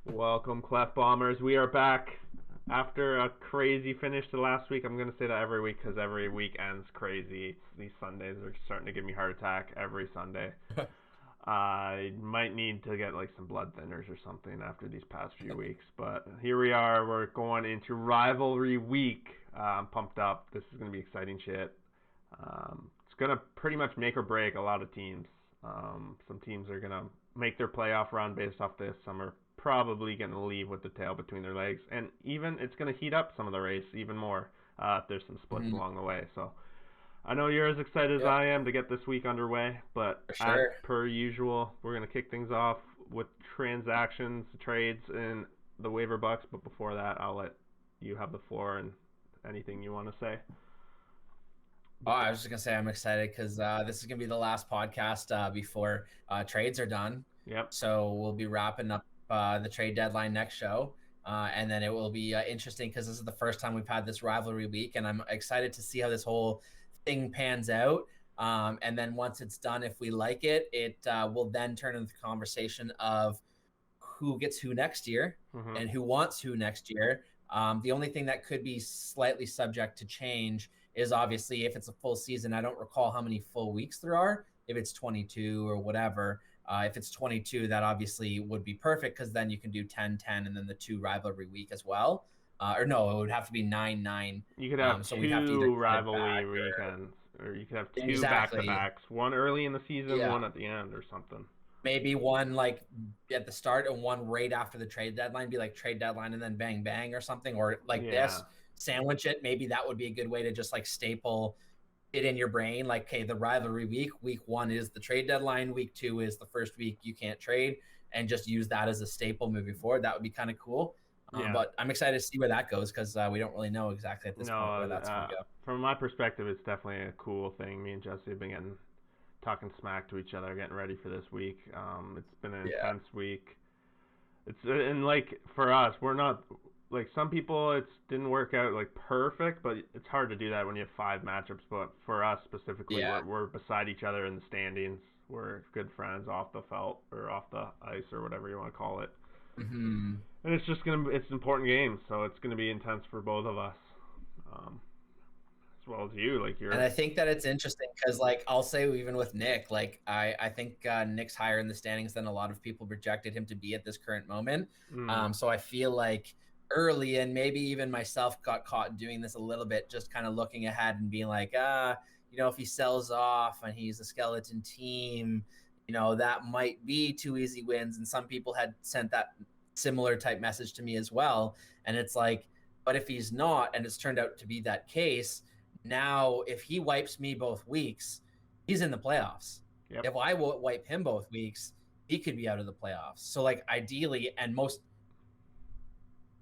Welcome, Klefbombers. We are back after a crazy finish to last week. I'm going to say that every week because every week ends crazy. These Sundays are starting to give me a heart attack every Sunday. I might need to get like some blood thinners or something after these past few weeks. But here we are. We're going into Rivalry Week. I'm pumped up. This is going to be exciting shit. It's going to pretty much make or break a lot of teams. Some teams are going to make their playoff run based off this. Some are probably going to leave with the tail between their legs. And even it's going to heat up some of the race even more if there's some splits along the way. So I know you're as excited as I am to get this week underway, but as per usual, we're going to kick things off with transactions, trades, and the waiver bucks. But before that, I'll let you have the floor and anything you want to say. Oh, I was just going to say I'm excited because this is going to be the last podcast before trades are done. Yep. So we'll be wrapping up the trade deadline next show. And then it will be interesting because this is the first time we've had this rivalry week, and I'm excited to see how this whole thing pans out. And then once it's done, if we like it, it will then turn into the conversation of who gets who next year and who wants who next year. The only thing that could be slightly subject to change is obviously if it's a full season. I don't recall how many full weeks there are, if it's 22 or whatever. If it's 22, that obviously would be perfect because then you can do 10-10 and then the 2 rivalry week as well. Or no, it would have to be 9-9. You could have so 2 we'd have to rivalry weekends, or you could have 2 Exactly. back-to-backs. One early in the season, one at the end or something. Maybe one like at the start and one right after the trade deadline, be like trade deadline and then bang, bang or something, or like this, sandwich it. Maybe that would be a good way to just like staple it in your brain. Like, okay, the rivalry week 1 is the trade deadline. Week 2 is the first week you can't trade, and just use that as a staple moving forward. That would be kind of cool. But I'm excited to see where that goes because we don't really know exactly at this point where that's going to go. From my perspective, it's definitely a cool thing. Me and Jesse have been talking smack to each other, getting ready for this week. It's been an intense week. And like for us, we're not like some people. It didn't work out like perfect, but it's hard to do that when you have 5 matchups. But for us specifically, we're beside each other in the standings. We're good friends off the felt or off the ice or whatever you want to call it. And it's just it's important games, so it's gonna be intense for both of us. As well as you, like and I think that it's interesting because, like, I'll say even with Nick, like, I think Nick's higher in the standings than a lot of people projected him to be at this current moment. So I feel like early, and maybe even myself got caught doing this a little bit, just kind of looking ahead and being like, if he sells off and he's a skeleton team, that might be 2 easy wins. And some people had sent that similar type message to me as well. And it's like, but if he's not, and it's turned out to be that case, now if he wipes me both weeks, he's in the playoffs. If I wipe him both weeks, he could be out of the playoffs. So like ideally and most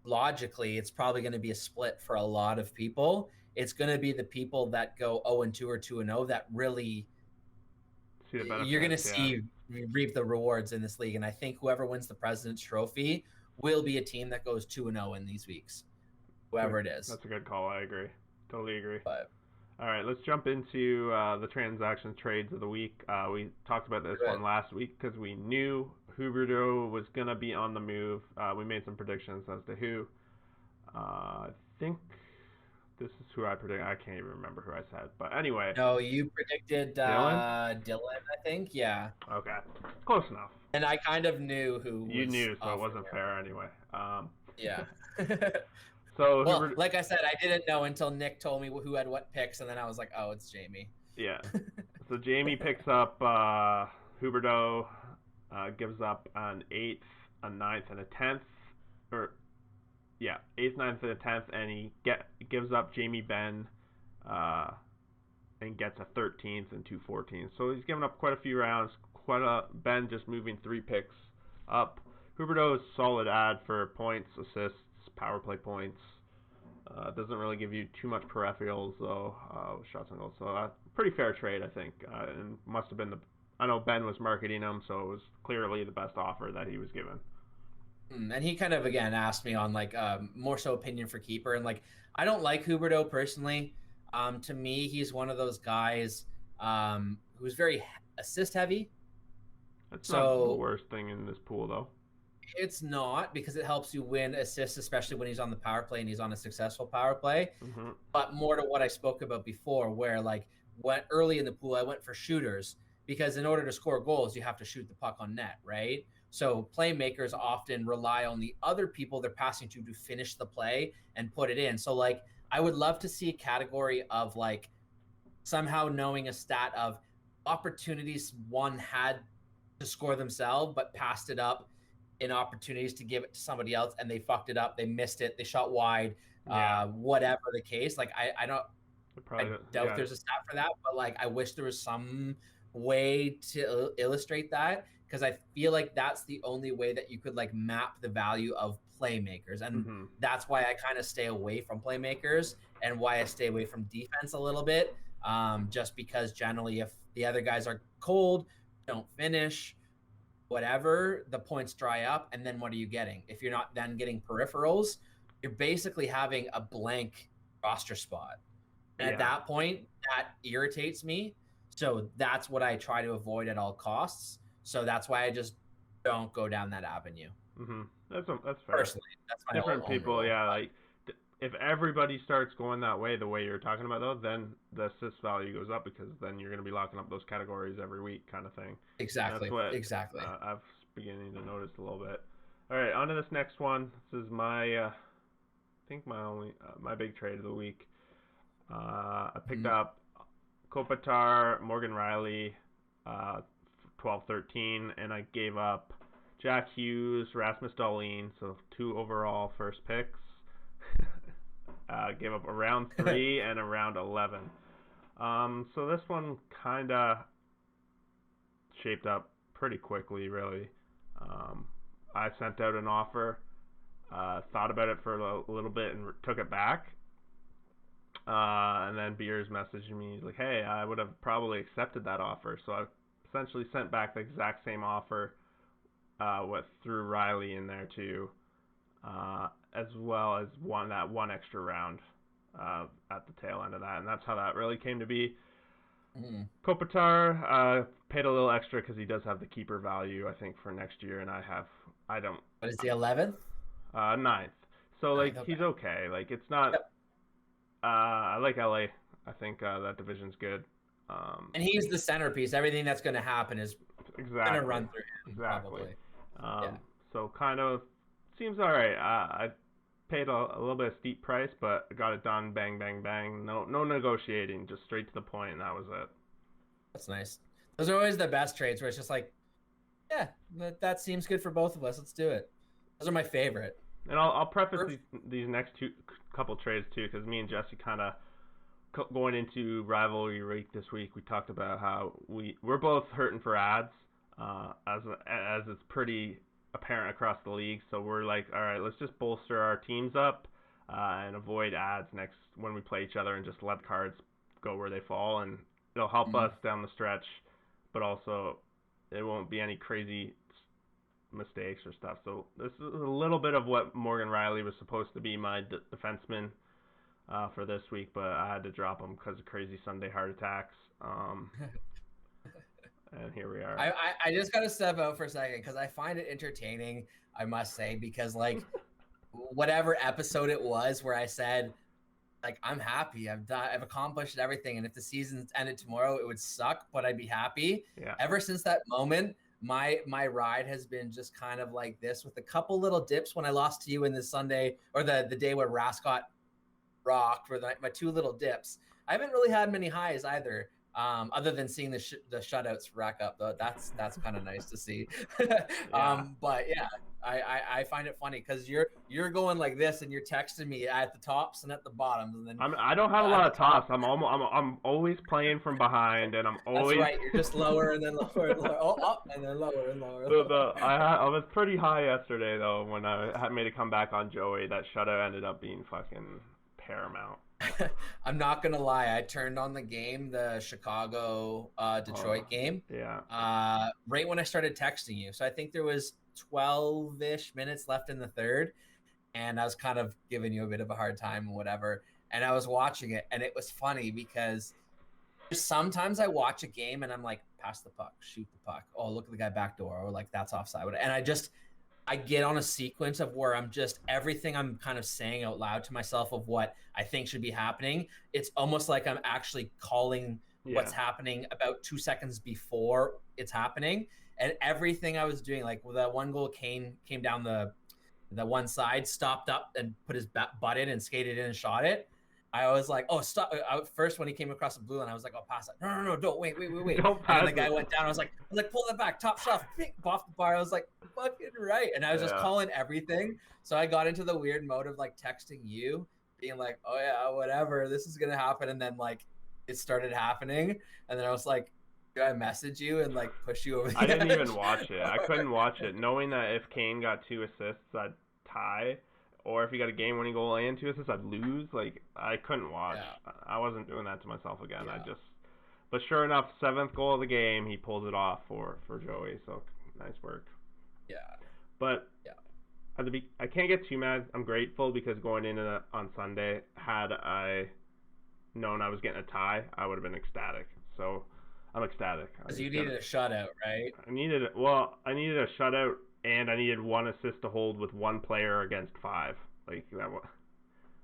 logically, it's probably going to be a split for a lot of people. It's going to be the people that go 0-2 or 2-0 that really you're going to see reap the rewards in this league. And I think whoever wins the President's Trophy will be a team that goes 2-0 in these weeks, whoever it is. That's a good call. I agree. Totally agree. But all right, let's jump into the transaction trades of the week. We talked about this one last week because we knew Huberdeau was going to be on the move. We made some predictions as to who. I think this is who I predicted. I can't even remember who I said. But anyway. No, you predicted Dylan, I think. Yeah. Okay. Close enough. And I kind of knew who you knew, so it wasn't fair anyway. Yeah. So, well, like I said, I didn't know until Nick told me who had what picks, and then I was like, oh, it's Jamie. Yeah. So Jamie picks up Huberdeau, gives up an 8th, a 9th, and a 10th. 8th, 9th, and a 10th, and he gives up Jamie Benn and gets a 13th and 2 14th. So he's given up quite a few rounds. Ben just moving 3 picks up. Huberdeau is a solid ad for points, assists, power play points. Doesn't really give you too much peripherals though, shots and goals. So pretty fair trade, I think. And must have been I know Ben was marketing him, so it was clearly the best offer that he was given. And he kind of again asked me on like more so opinion for keeper, and like I don't like Huberdeau personally. To me, he's one of those guys who's very assist heavy. That's not the worst thing in this pool though. It's not, because it helps you win assists, especially when he's on the power play and he's on a successful power play. Mm-hmm. But more to what I spoke about before, where like went early in the pool, I went for shooters, because in order to score goals, you have to shoot the puck on net, right? So playmakers often rely on the other people they're passing to finish the play and put it in. So like I would love to see a category of like somehow knowing a stat of opportunities one had to score themselves, but passed it up in opportunities to give it to somebody else, and they fucked it up. They missed it. They shot wide. Yeah. Whatever the case, like I don't. I Probably, doubt there's a stat for that, but like I wish there was some way to illustrate that, because I feel like that's the only way that you could like map the value of playmakers, and Mm-hmm. that's why I kind of stay away from playmakers and why I stay away from defense a little bit. Just because generally, if the other guys are cold, don't finish, whatever, the points dry up, and then what are you getting? If you're not then getting peripherals, you're basically having a blank roster spot. And at that point, that irritates me. So that's what I try to avoid at all costs. So that's why I just don't go down that avenue. Mm-hmm. That's fair. Personally, that's my Different people, rule. yeah. Like if everybody starts going that way, the way you're talking about though, then the assist value goes up, because then you're going to be locking up those categories every week, kind of thing. Exactly. And that's what Exactly. I've beginning to notice a little bit. All right, on to this next one. This is my, I think my big trade of the week. I picked up Kopitar, Morgan Rielly, 12-13, and I gave up Jack Hughes, Rasmus Dahlin, so 2 overall first picks. Gave up a round 3 and a round 11. So this one kind of shaped up pretty quickly, really. I sent out an offer, thought about it for a little bit, and took it back. And then Beers messaged me. He's like, hey, I would have probably accepted that offer. So I essentially sent back the exact same offer, threw Rielly in there too, as well as one extra round at the tail end of that. And that's how that really came to be. Kopitar paid a little extra because he does have the keeper value, I think, for next year, and I don't. What is the 11th? 9th. So like Okay. he's okay. Like it's not. Yep. I like LA. I think that division's good. And he's the centerpiece. Everything that's going to happen is going to run through him. Exactly. Probably. So kind of seems all right. I paid a little bit of steep price, but got it done. Bang, bang, bang. No negotiating. Just straight to the point, and that was it. That's nice. Those are always the best trades, where it's just like, yeah, that seems good for both of us. Let's do it. Those are my favorite. And I'll preface these next couple trades too, because me and Jesse kind of going into rivalry week this week, we talked about how we're both hurting for ads, as it's pretty apparent across the league. So we're like, all right, let's just bolster our teams up and avoid ads next when we play each other, and just let cards go where they fall, and it'll help us down the stretch, but also it won't be any crazy mistakes or stuff. So this is a little bit of what Morgan Rielly was supposed to be my defenseman for this week, but I had to drop him because of crazy Sunday heart attacks. And here we are. I just gotta step out for a second, because I find it entertaining, I must say, because like whatever episode it was where I said, like, I'm happy, I've accomplished everything, and if the season ended tomorrow, it would suck, but I'd be happy. Yeah. Ever since that moment, my ride has been just kind of like this, with a couple little dips when I lost to you in the Sunday, or the day where Rascott rocked, were my 2 little dips. I haven't really had many highs either, other than seeing the shutouts rack up, though. That's kind of nice to see. But yeah, I find it funny, because you're going like this, and you're texting me at the tops and at the bottoms, and then I don't have a lot of tops. I'm always playing from behind, and I'm always. That's right. You're just lower and then lower and lower. Oh, up and then lower and lower. I was pretty high yesterday though when I had made a comeback on Joey. That shutout ended up being fucking paramount. I'm not gonna lie. I turned on the game, the Chicago Detroit game. Yeah. Right when I started texting you, so I think there was 12-ish minutes left in the third, and I was kind of giving you a bit of a hard time and whatever. And I was watching it, and it was funny because sometimes I watch a game and I'm like, pass the puck, shoot the puck. Oh, look at the guy backdoor, or like that's offside. And I get on a sequence of where I'm just everything I'm kind of saying out loud to myself of what I think should be happening. It's almost like I'm actually calling Yeah. what's happening about 2 seconds before it's happening. And everything I was doing, like with that one goal, Kane came down the one side, stopped up and put his butt in and skated in and shot it. I was like, oh, stop. First, when he came across the blue line, I was like, oh, pass it. No, don't. Wait. Don't And pass then the guy it. went down. I was like, pull that back, top shelf, off the bar. I was like, fucking right. And I was just calling everything. So I got into the weird mode of like texting you, being like, oh, yeah, whatever. This is going to happen. And then like it started happening. And then I was like, do I message you and like push you over the I didn't edge? even watch it. I couldn't watch it, knowing that if Kane got 2 assists, I'd tie. Or if he got a game-winning goal and 2 assists, I'd lose. Like, I couldn't watch. Yeah. I wasn't doing that to myself again. Yeah. But sure enough, 7th goal of the game, he pulls it off for Joey. So nice work. Yeah. But yeah. I can't get too mad. I'm grateful because going in on Sunday, had I known I was getting a tie, I would have been ecstatic. So I'm ecstatic. Because you needed a shutout, right? I needed a shutout. And I needed 1 assist to hold with 1 player against 5. Like that.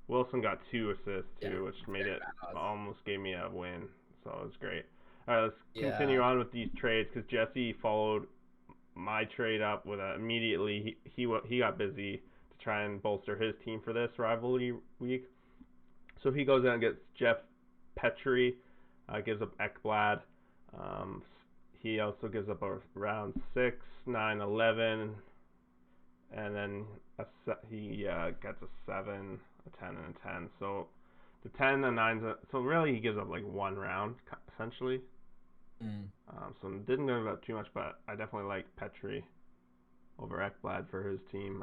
Wilson got 2 assists too, which made it almost gave me a win. So it was great. All right, let's continue on with these trades because Jesse followed my trade up with immediately. He got busy to try and bolster his team for this rivalry week. So he goes out and gets Jeff Petrie, gives up Ekblad. He also gives up a round 6, 9, 11, and then he gets a 7, a 10, and a 10. So the 10 and 9, so really he gives up like 1 round essentially. So didn't give up too much, but I definitely like Petrie over Ekblad for his team.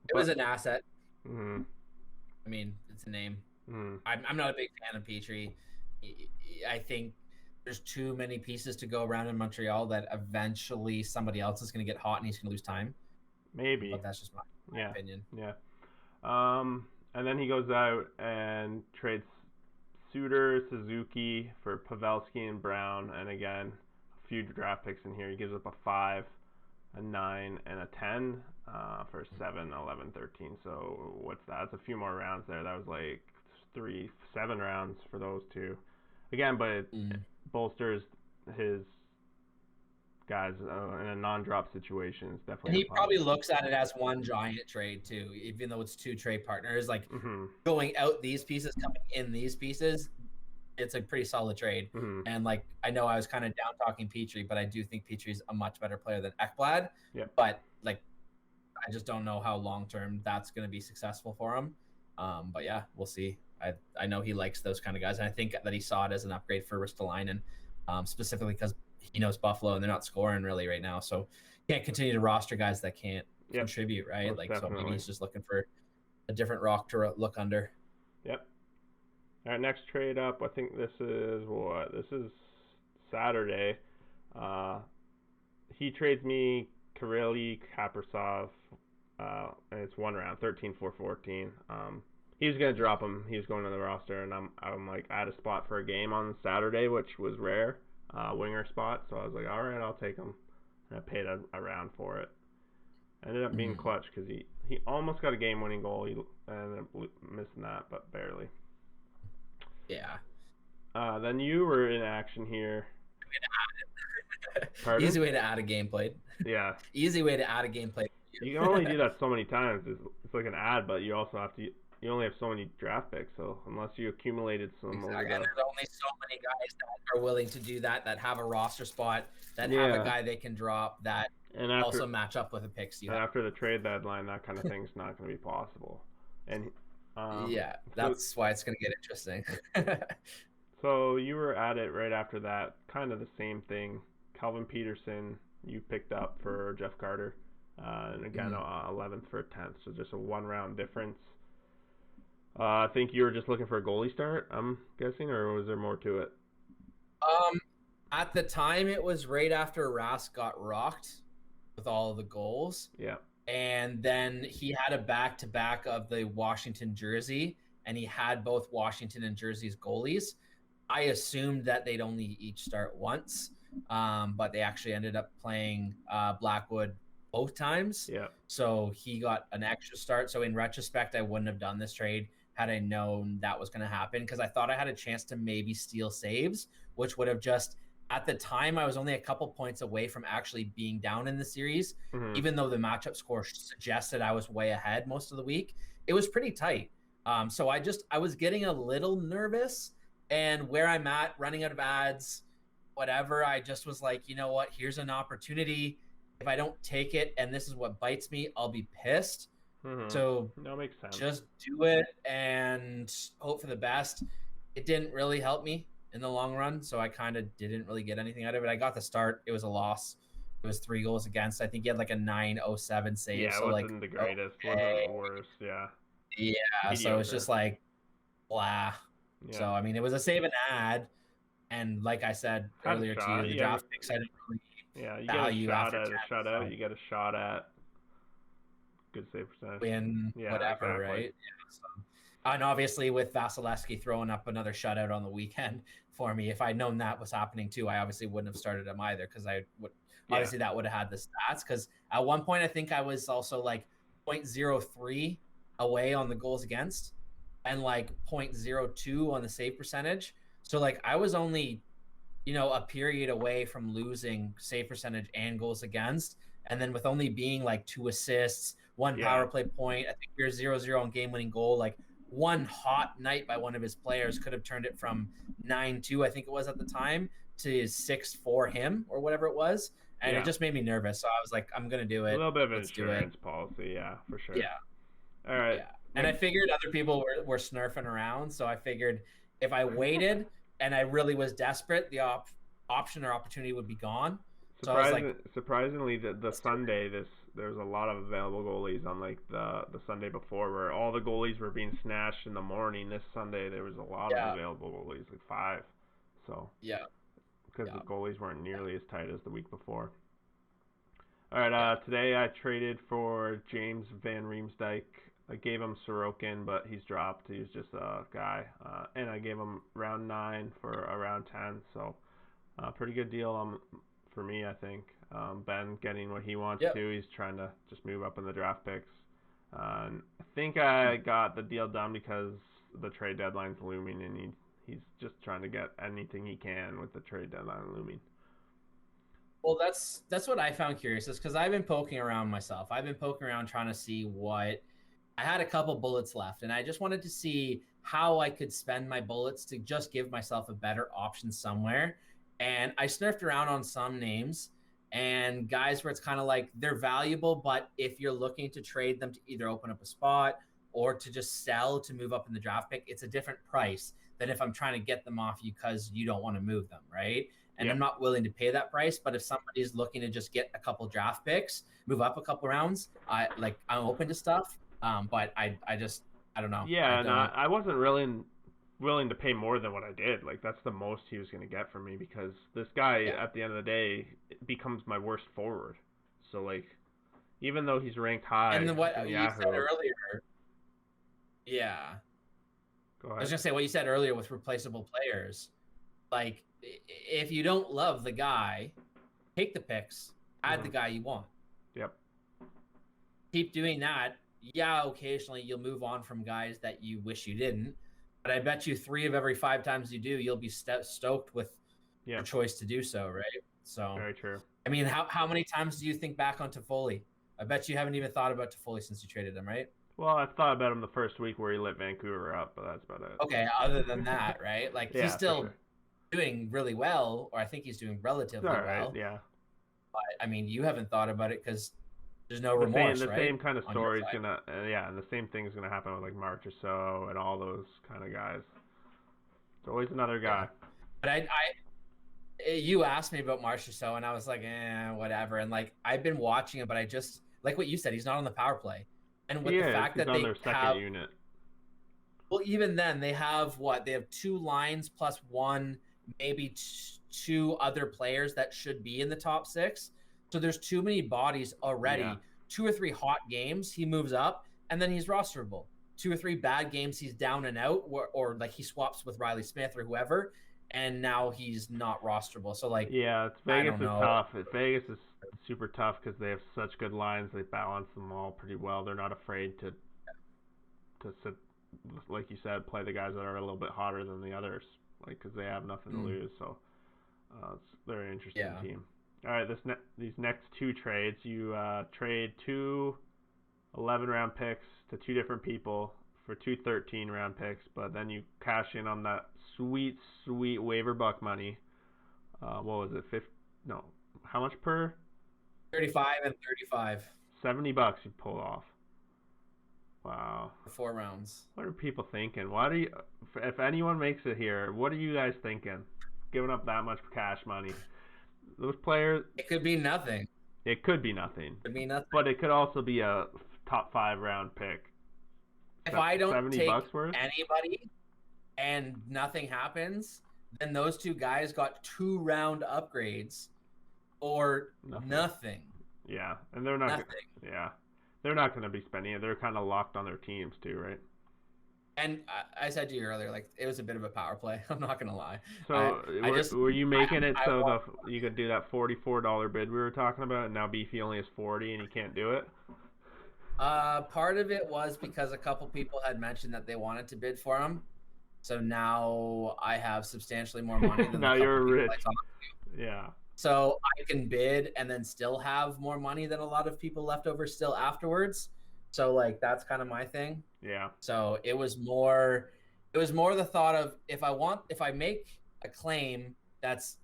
It was an asset. Mm-hmm. I mean, it's a name. Mm-hmm. I'm not a big fan of Petrie. I think there's too many pieces to go around in Montreal that eventually somebody else is going to get hot and he's going to lose time. Maybe. But that's just my opinion. Yeah. And then he goes out and trades Suter, Suzuki for Pavelski and Brown. And again, a few draft picks in here. He gives up a 5, a 9, and a 10 for 7, 11, 13. So what's that? That's a few more rounds there. That was like 7 rounds for those two. Again, but it bolsters his guys in a non-drop situation. It's definitely. And he probably looks at it as one giant trade too, even though it's 2 trade partners. Like going out these pieces, coming in these pieces, it's a pretty solid trade. And like I know I was kind of down talking Petrie, but I do think Petrie's a much better player than Ekblad. Yeah. But like, I just don't know how long term that's going to be successful for him. But yeah, we'll see. I know he likes those kind of guys, and I think that he saw it as an upgrade for Ristolainen, specifically because he knows Buffalo and they're not scoring really right now. So you can't continue to roster guys that can't contribute, right? Most like definitely. So maybe he's just looking for a different rock to look under. Yep. All right, next trade up. I think this is what? This is Saturday. He trades me Kirelli, Kaprizov, and it's 1 round, 13, 4, 14. He was gonna drop him. He was going to the roster, and I'm like, I had a spot for a game on Saturday, which was rare, winger spot. So I was like, all right, I'll take him, and I paid a round for it. Ended up being clutch because he almost got a game-winning goal. He ended up missing that, but barely. Yeah. Then you were in action here. Pardon? Easy way to add a game played. Yeah. Easy way to add a game played. You can only do that so many times. It's like an ad, but you also have to. You only have so many draft picks, so unless you accumulated some. Exactly. And there's only so many guys that are willing to do that have a roster spot, that have a guy they can drop, that also match up with the picks you have. After the trade deadline, that kind of thing's not going to be possible. And that's why it's going to get interesting. So you were at it right after that, kind of the same thing. Calvin Peterson, you picked up for Jeff Carter, and again, 11th for a 10th, so just a 1 round difference. I think you were just looking for a goalie start, I'm guessing, or was there more to it? At the time, it was right after Rask got rocked with all of the goals. Yeah. And then he had a back-to-back of the Washington jersey, and he had both Washington and Jersey's goalies. I assumed that they'd only each start once, but they actually ended up playing Blackwood both times. Yeah. So he got an extra start. So in retrospect, I wouldn't have done this trade had I known that was going to happen, because I thought I had a chance to maybe steal saves, which would have just, at the time, I was only a couple points away from actually being down in the series, even though the matchup score suggested I was way ahead most of the week. It was pretty tight. So I was getting a little nervous, and where I'm at, running out of ads, whatever, I just was like, you know what? Here's an opportunity. If I don't take it and this is what bites me, I'll be pissed. So that makes sense. Just do it and hope for the best. It didn't really help me in the long run, so I kind of didn't really get anything out of it. I got the start. It was a loss. It was 3 goals against. I think he had like a 907 save. Yeah, so it like wasn't the greatest. Wasn't the worst. Yeah. Yeah. Mediocre. So it's just like blah. Yeah. So I mean, it was a save and ad, and like I said earlier to you, the draft picks I didn't really. Yeah, you get a shot at a shutout. You get a shot at good save percentage. Win, whatever, exactly. Right? Yeah, so. And obviously with Vasilevsky throwing up another shutout on the weekend for me, if I'd known that was happening too, I obviously wouldn't have started him either, because I would obviously that would have had the stats. Because at one point I think I was also like 0.03 away on the goals against and like 0.02 on the save percentage. So like I was only, a period away from losing save percentage and goals against. And then with only being like 2 assists, 1 power play point, I think we were 0-0 on game-winning goal. Like one hot night by one of his players could have turned it from 9-2, I think it was at the time, to 6-4 him or whatever it was. And it just made me nervous. So I was like, I'm going to do it. A little bit of insurance policy, yeah, for sure. Yeah. All right. Yeah. And I figured other people were snurfing around. So I figured if I waited and I really was desperate, the option or opportunity would be gone. So I was like, surprisingly, the Sunday, there's a lot of available goalies on like the Sunday before, where all the goalies were being snatched in the morning. This Sunday there was a lot of available goalies, like 5. So because the goalies weren't nearly as tight as the week before. All right, today I traded for James Van Riemsdyk. I gave him Sorokin, but he's dropped. He's just a guy, and I gave him round 9 for a round 10. So pretty good deal for me, I think. Ben getting what he wants to. He's trying to just move up in the draft picks. I think I got the deal done because the trade deadline's looming, and he's just trying to get anything he can with the trade deadline looming. Well, that's what I found curious, is because I've been poking around myself. I've been poking around trying to see what – I had a couple bullets left, and I just wanted to see how I could spend my bullets to just give myself a better option somewhere. And I sniffed around on some names and guys where it's kind of like they're valuable, but if you're looking to trade them to either open up a spot or to just sell to move up in the draft pick, it's a different price than if I'm trying to get them off you because you don't want to move them, right? And I'm not willing to pay that price. But if somebody's looking to just get a couple draft picks, move up a couple rounds, I'm open to stuff. But I don't know. Yeah, I wasn't really willing to pay more than what I did. Like that's the most he was going to get from me, because this guy at the end of the day becomes my worst forward. So like, even though he's ranked high, and then what you said earlier, go ahead. I was gonna say what you said earlier with replaceable players. Like, if you don't love the guy, take the picks, add the guy you want. Yep. Keep doing that. Yeah, occasionally you'll move on from guys that you wish you didn't. But I bet you 3 of every 5 times you do, you'll be stoked with your choice to do so, right? So very true. I mean, how many times do you think back on Toffoli? I bet you haven't even thought about Toffoli since you traded him, right? Well, I thought about him the first week where he lit Vancouver up, but that's about it. Okay, other than that, right? Like he's still doing really well, or I think he's doing relatively well. Yeah. But I mean, you haven't thought about it because there's no remorse, right? The same kind of story is gonna, and the same thing is gonna happen with like March or so, and all those kind of guys. It's always another guy. But you asked me about March or so, and I was like, whatever. And like I've been watching it, but I just like what you said. He's not on the power play, and with the fact that they their second unit. Well, even then they have They have 2 lines plus 1, maybe 2 other players that should be in the top 6. So there's too many bodies already. Yeah. 2 or 3 hot games, he moves up, and then he's rosterable. 2 or 3 bad games, he's down and out, or like he swaps with Riley Smith or whoever, and now he's not rosterable. So like, Vegas is tough. Vegas is super tough because they have such good lines. They balance them all pretty well. They're not afraid to sit, like you said, play the guys that are a little bit hotter than the others, like because they have nothing to lose. So it's a very interesting team. All right, these next two trades, you trade two 11-round picks to two different people for two 13-round picks, but then you cash in on that sweet waiver buck money. What was it? How much per? 35 and 35. $70 you pulled off. Wow. 4 rounds. What are people thinking? If anyone makes it here, what are you guys thinking? Giving up that much cash money. Those players. It could be nothing. It could be nothing. It could be nothing. But it could also be a top 5 round pick. If I don't take anybody and nothing happens, then those two guys got 2 round upgrades or nothing. Yeah, and they're not. They're not going to be spending it. They're kind of locked on their teams too, right? And I said to you earlier, like it was a bit of a power play. I'm not going to lie. So were you making it so you could do that $44 bid we were talking about, and now Beefy only has 40 and he can't do it? Part of it was because a couple people had mentioned that they wanted to bid for him. So now I have substantially more money than now you're rich. Yeah. So I can bid and then still have more money than a lot of people left over still afterwards. So like that's kind of my thing. Yeah. So it was more the thought of if I make a claim that's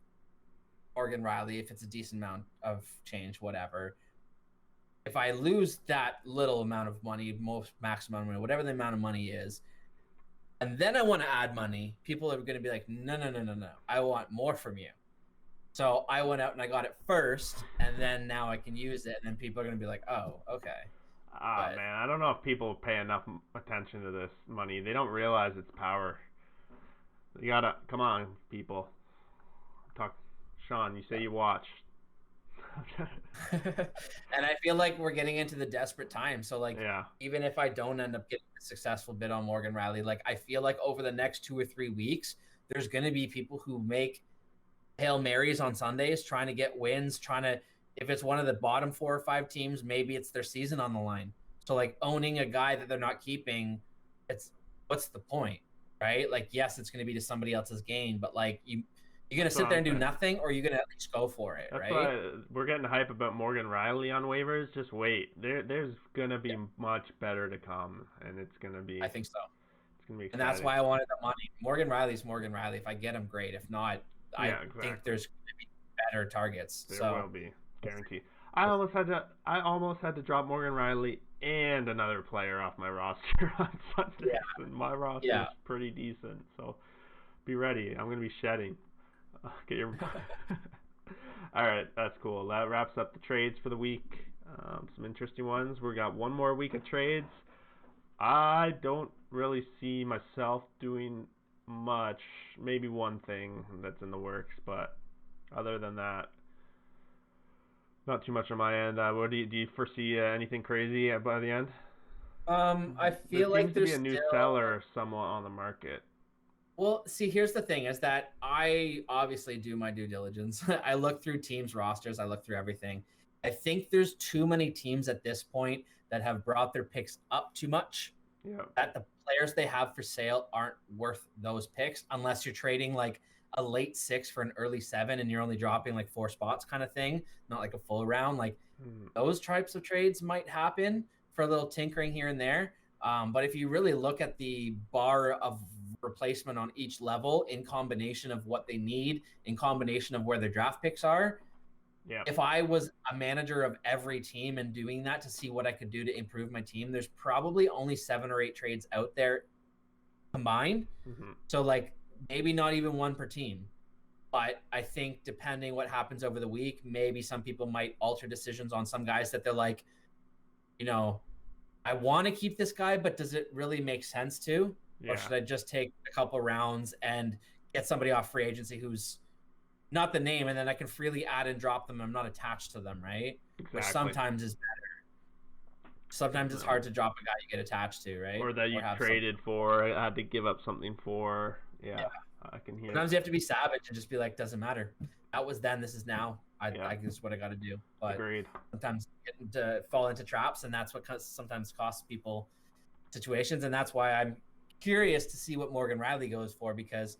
Morgan Riley, if it's a decent amount of change, whatever. If I lose that little amount of money, maximum money, whatever the amount of money is, and then I want to add money, people are going to be like, no. I want more from you. So I went out and I got it first, and then now I can use it, and then people are going to be like, oh, okay. Man, I don't know if people pay enough attention to this money. They don't realize its power. You gotta, come on, people. Sean, you say you watch. And I feel like we're getting into the desperate time. So like, even if I don't end up getting a successful bid on Morgan Riley, like I feel like over the next 2 or 3 weeks, there's going to be people who make Hail Marys on Sundays, trying to get wins, if it's one of the bottom 4 or 5 teams, maybe it's their season on the line. So like owning a guy that they're not keeping, what's the point, right? Like, yes, it's going to be to somebody else's gain, but like you're going to sit there and do nothing, or you're going to at least go for it, That's right? Why we're getting hype about Morgan Riley on waivers. Just wait. There's going to be much better to come, and it's going to be... I think so. It's going to be exciting. And that's why I wanted the money. Morgan Riley's Morgan Riley. If I get him, great. If not, I think there's going to be better targets. There will be. Guaranteed. I almost had to drop Morgan Riley and another player off my roster on Sundays. Yeah. And my roster is pretty decent, so be ready. I'm going to be shedding. Get your. All right, that's cool. That wraps up the trades for the week. Some interesting ones. We got one more week of trades. I don't really see myself doing much. Maybe one thing that's in the works, but other than that, not too much on my end. What do you foresee anything crazy by the end? I feel like there's a new seller somewhat on the market. Well, see, here's the thing: is that I obviously do my due diligence. I look through teams' rosters. I look through everything. I think there's too many teams at this point that have brought their picks up too much. Yeah. That the players they have for sale aren't worth those picks unless you're trading like a late 6 for an early 7 and you're only dropping like 4 spots kind of thing, not like a full round. Like those types of trades might happen for a little tinkering here and there. But if you really look at the bar of replacement on each level in combination of what they need, in combination of where their draft picks are, if I was a manager of every team and doing that to see what I could do to improve my team, there's probably only 7 or 8 trades out there combined. So like maybe not even one per team. But I think depending what happens over the week, maybe some people might alter decisions on some guys that they're like, I want to keep this guy, but does it really make sense to? Or should I just take a couple rounds and get somebody off free agency who's not the name, and then I can freely add and drop them. I'm not attached to them, right? Exactly. Which sometimes is better. Sometimes it's hard to drop a guy you get attached to, right? Or that you traded for, I had to give up something for. Yeah, I can hear. Sometimes you have to be savage and just be like, doesn't matter. that was then, this is now. Yeah. I guess what I got to do. But Agreed. sometimes get to fall into traps, and that's what sometimes costs people situations. And that's why I'm curious to see what Morgan Riley goes for, because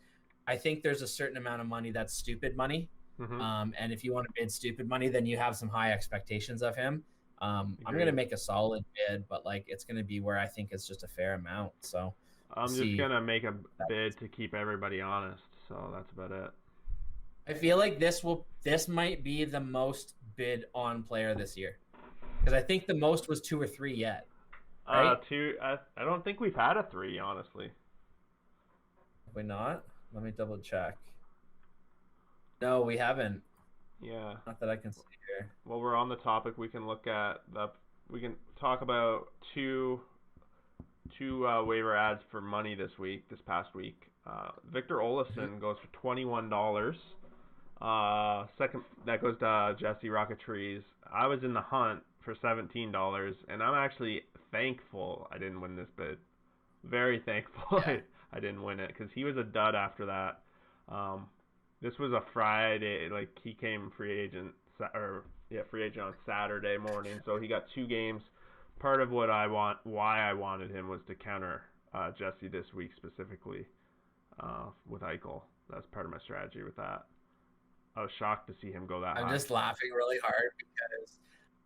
I think there's a certain amount of money that's stupid money. And if you want to bid stupid money, then you have some high expectations of him. I'm going to make a solid bid, but like it's going to be where I think it's just a fair amount. So I'm just going to make a bid to keep everybody honest. So that's about it. I feel like this might be the most bid on player this year, because I think the most was 2 or 3 yet. Right? Two. I don't think we've had a 3, honestly. Have we not? Let me double check. No, we haven't. Yeah. Not that I can see here. Well, we're on the topic. We can look at we can talk about two waiver ads for money this past week. Victor Olofsson goes for $21. Second, that goes to Jesse Rocketrees. I was in the hunt for $17, and I'm actually thankful I didn't win this bid. Very thankful I didn't win it, because he was a dud after that. This was a Friday, like he came free agent on Saturday morning, so he got 2 games. Part of why I wanted him was to counter Jesse this week specifically with Eichel. That's part of my strategy with that. I was shocked to see him go that high. I'm just laughing really hard because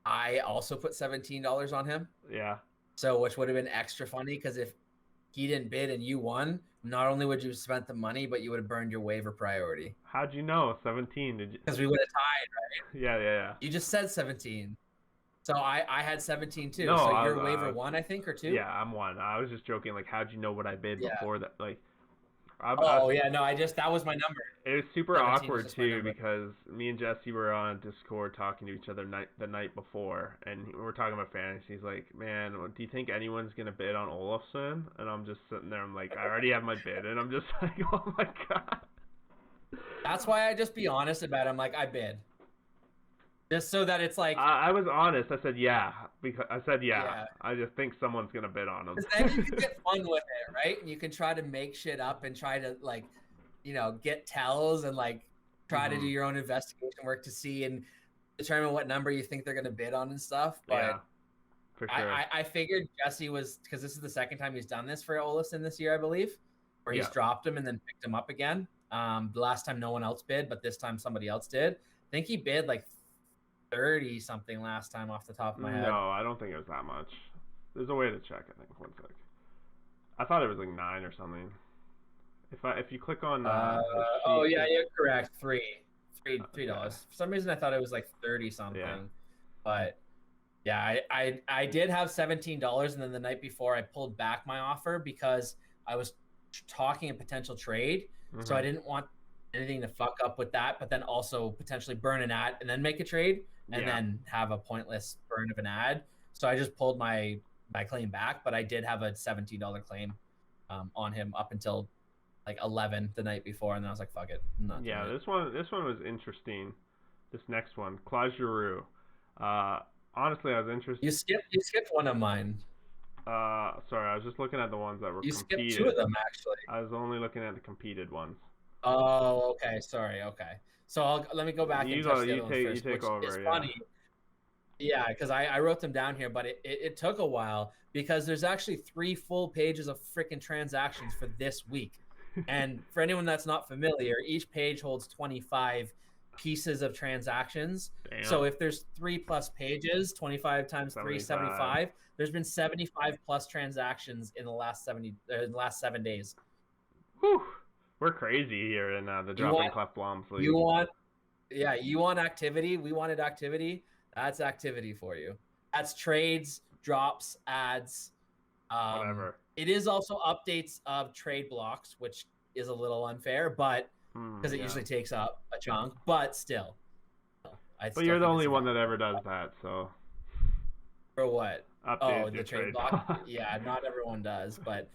I also put $17 on him. Yeah. So which would have been extra funny, because if he didn't bid and you won, not only would you have spent the money, but you would have burned your waiver priority. How'd you know 17? Did you? Because we would have tied, right? Yeah. You just said 17. So I had 17 too. No, so your waiver 1, I think, or 2? Yeah, I'm 1. I was just joking. Like, how'd you know what I bid before that? Like, that was my number. It was super awkward too, because me and Jesse were on Discord talking to each other the night before, and we were talking about fantasy. He's like, "Man, do you think anyone's gonna bid on Olofsson?" And I'm just sitting there. I'm like, "I already have my bid," and I'm just like, "Oh my god." That's why I just be honest about it. I'm like, I bid. Just so that it's like... I was honest. I said yeah. Because I said yeah. I just think someone's going to bid on them. Then you can get fun with it, right? And you can try to make shit up and try to, like, get tells and, like, try to do your own investigation work to see and determine what number you think they're going to bid on and stuff. But yeah, for sure. I figured Jesse was... Because this is the second time he's done this for Olofsson this year, I believe. Where he's dropped him and then picked him up again. The last time no one else bid, but this time somebody else did. I think he bid, like, 30 something last time off the top of my head. No, I don't think it was that much. There's a way to check, I think. 1 sec. I thought it was like 9 or something. If you click on oh yeah, you're correct. $3. For some reason I thought it was like 30 something. Yeah. But yeah, I did have $17, and then the night before I pulled back my offer because I was talking a potential trade. So I didn't want anything to fuck up with that, but then also potentially burn an ad and then make a trade and then have a pointless burn of an ad. So I just pulled my claim back, but I did have a $17 claim on him up until like 11 the night before, and then I was like, fuck it. This one was interesting. This next one, Claude Giroux. Honestly, I was interested. You skipped one of mine. Sorry, I was just looking at the ones that were competed. You skipped 2 of them, actually. I was only looking at the competed ones. Oh, okay. Sorry. Okay. So let me go back and touch the other ones first, you take over. It's funny. Yeah, because I wrote them down here, but it took a while because there's actually 3 full pages of freaking transactions for this week. And for anyone that's not familiar, each page holds 25 pieces of transactions. Damn. So if there's 3+ pages, 25 times 3, 75. There's been 75+ transactions in the last 7 days. Whew. We're crazy here in the Dropping Klefboms league. You want activity? We wanted activity. That's activity for you. That's trades, drops, ads. Whatever. It is also updates of trade blocks, which is a little unfair, but because it usually takes up a chunk, but still. But you're the only one that ever does that, so. For what? Updates the trade block? Yeah, not everyone does, but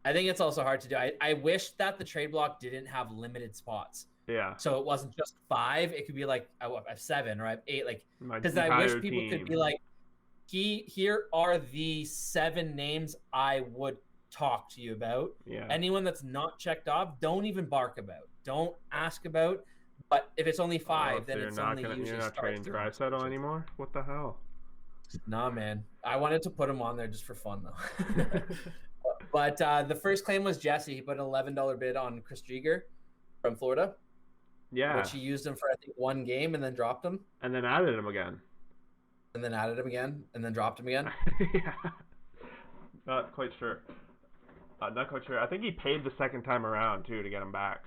I think it's also hard to do. I wish that the trade block didn't have limited spots. Yeah. So it wasn't just 5. It could be like I have 7 or I have 8. Like, because I wish people could be like, here are the 7 names I would talk to you about. Yeah. Anyone that's not checked off, don't even bark about. Don't ask about. But if it's only 5, then so it's only usually you're not starts trading Draisaitl anymore? What the hell? Nah, man. I wanted to put him on there just for fun, though. But the first claim was Jesse. He put an $11 bid on Chris Drieger from Florida. Yeah. Which he used him for, I think, 1 game and then dropped him. And then added him again. And then added him again and then dropped him again. Yeah. Not quite sure. Not quite sure. I think he paid the second time around, too, to get him back.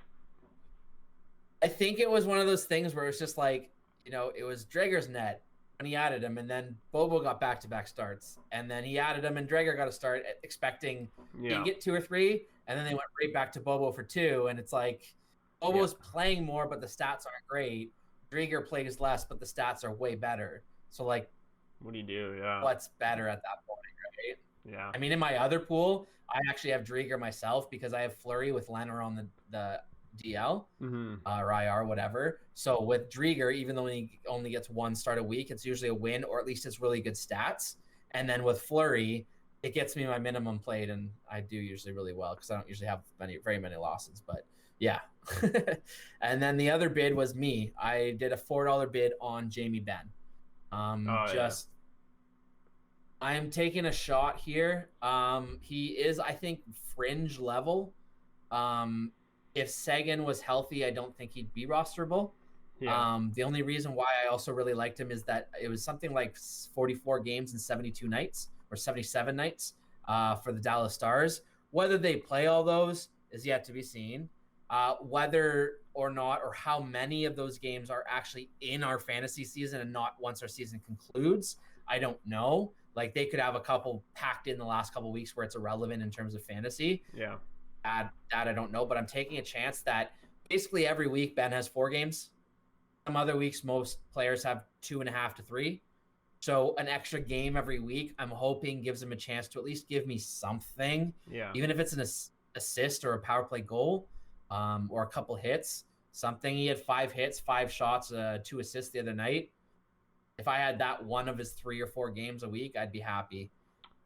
I think it was one of those things where it's just like, it was Drager's net when he added him, and then Bobo got back-to-back starts. And then he added him, and Drager got a start expecting he'd get 2 or 3, and then they went right back to Bobo for 2, and it's like Bobo's playing more, but the stats aren't great. Drager plays less, but the stats are way better. So, like, what do you do? Yeah. What's better at that point, right? Yeah. I mean, in my other pool, I actually have Drieger myself because I have Fleury with Leonard on the DL or IR, whatever. So with Drieger, even though he only gets 1 start a week, it's usually a win, or at least it's really good stats. And then with Fleury, it gets me my minimum played, and I do usually really well because I don't usually have very many losses. But yeah. And then the other bid was me. I did a $4 bid on Jamie Benn. I'm taking a shot here. He is, I think, fringe level. If Seguin was healthy, I don't think he'd be rosterable. Yeah. The only reason why I also really liked him is that it was something like 44 games and 72 nights or 77 nights for the Dallas Stars. Whether they play all those is yet to be seen. Whether or not, or how many of those games are actually in our fantasy season and not once our season concludes, I don't know. Like, they could have a couple packed in the last couple weeks where it's irrelevant in terms of fantasy. Yeah. That I don't know, but I'm taking a chance that basically every week Ben has 4 games. Some other weeks, most players have 2.5 to 3. So an extra game every week, I'm hoping gives him a chance to at least give me something. Yeah. Even if it's an assist or a power play goal, or a couple hits, something. He had 5 hits, 5 shots, 2 assists the other night. If I had that one of his 3 or 4 games a week, I'd be happy.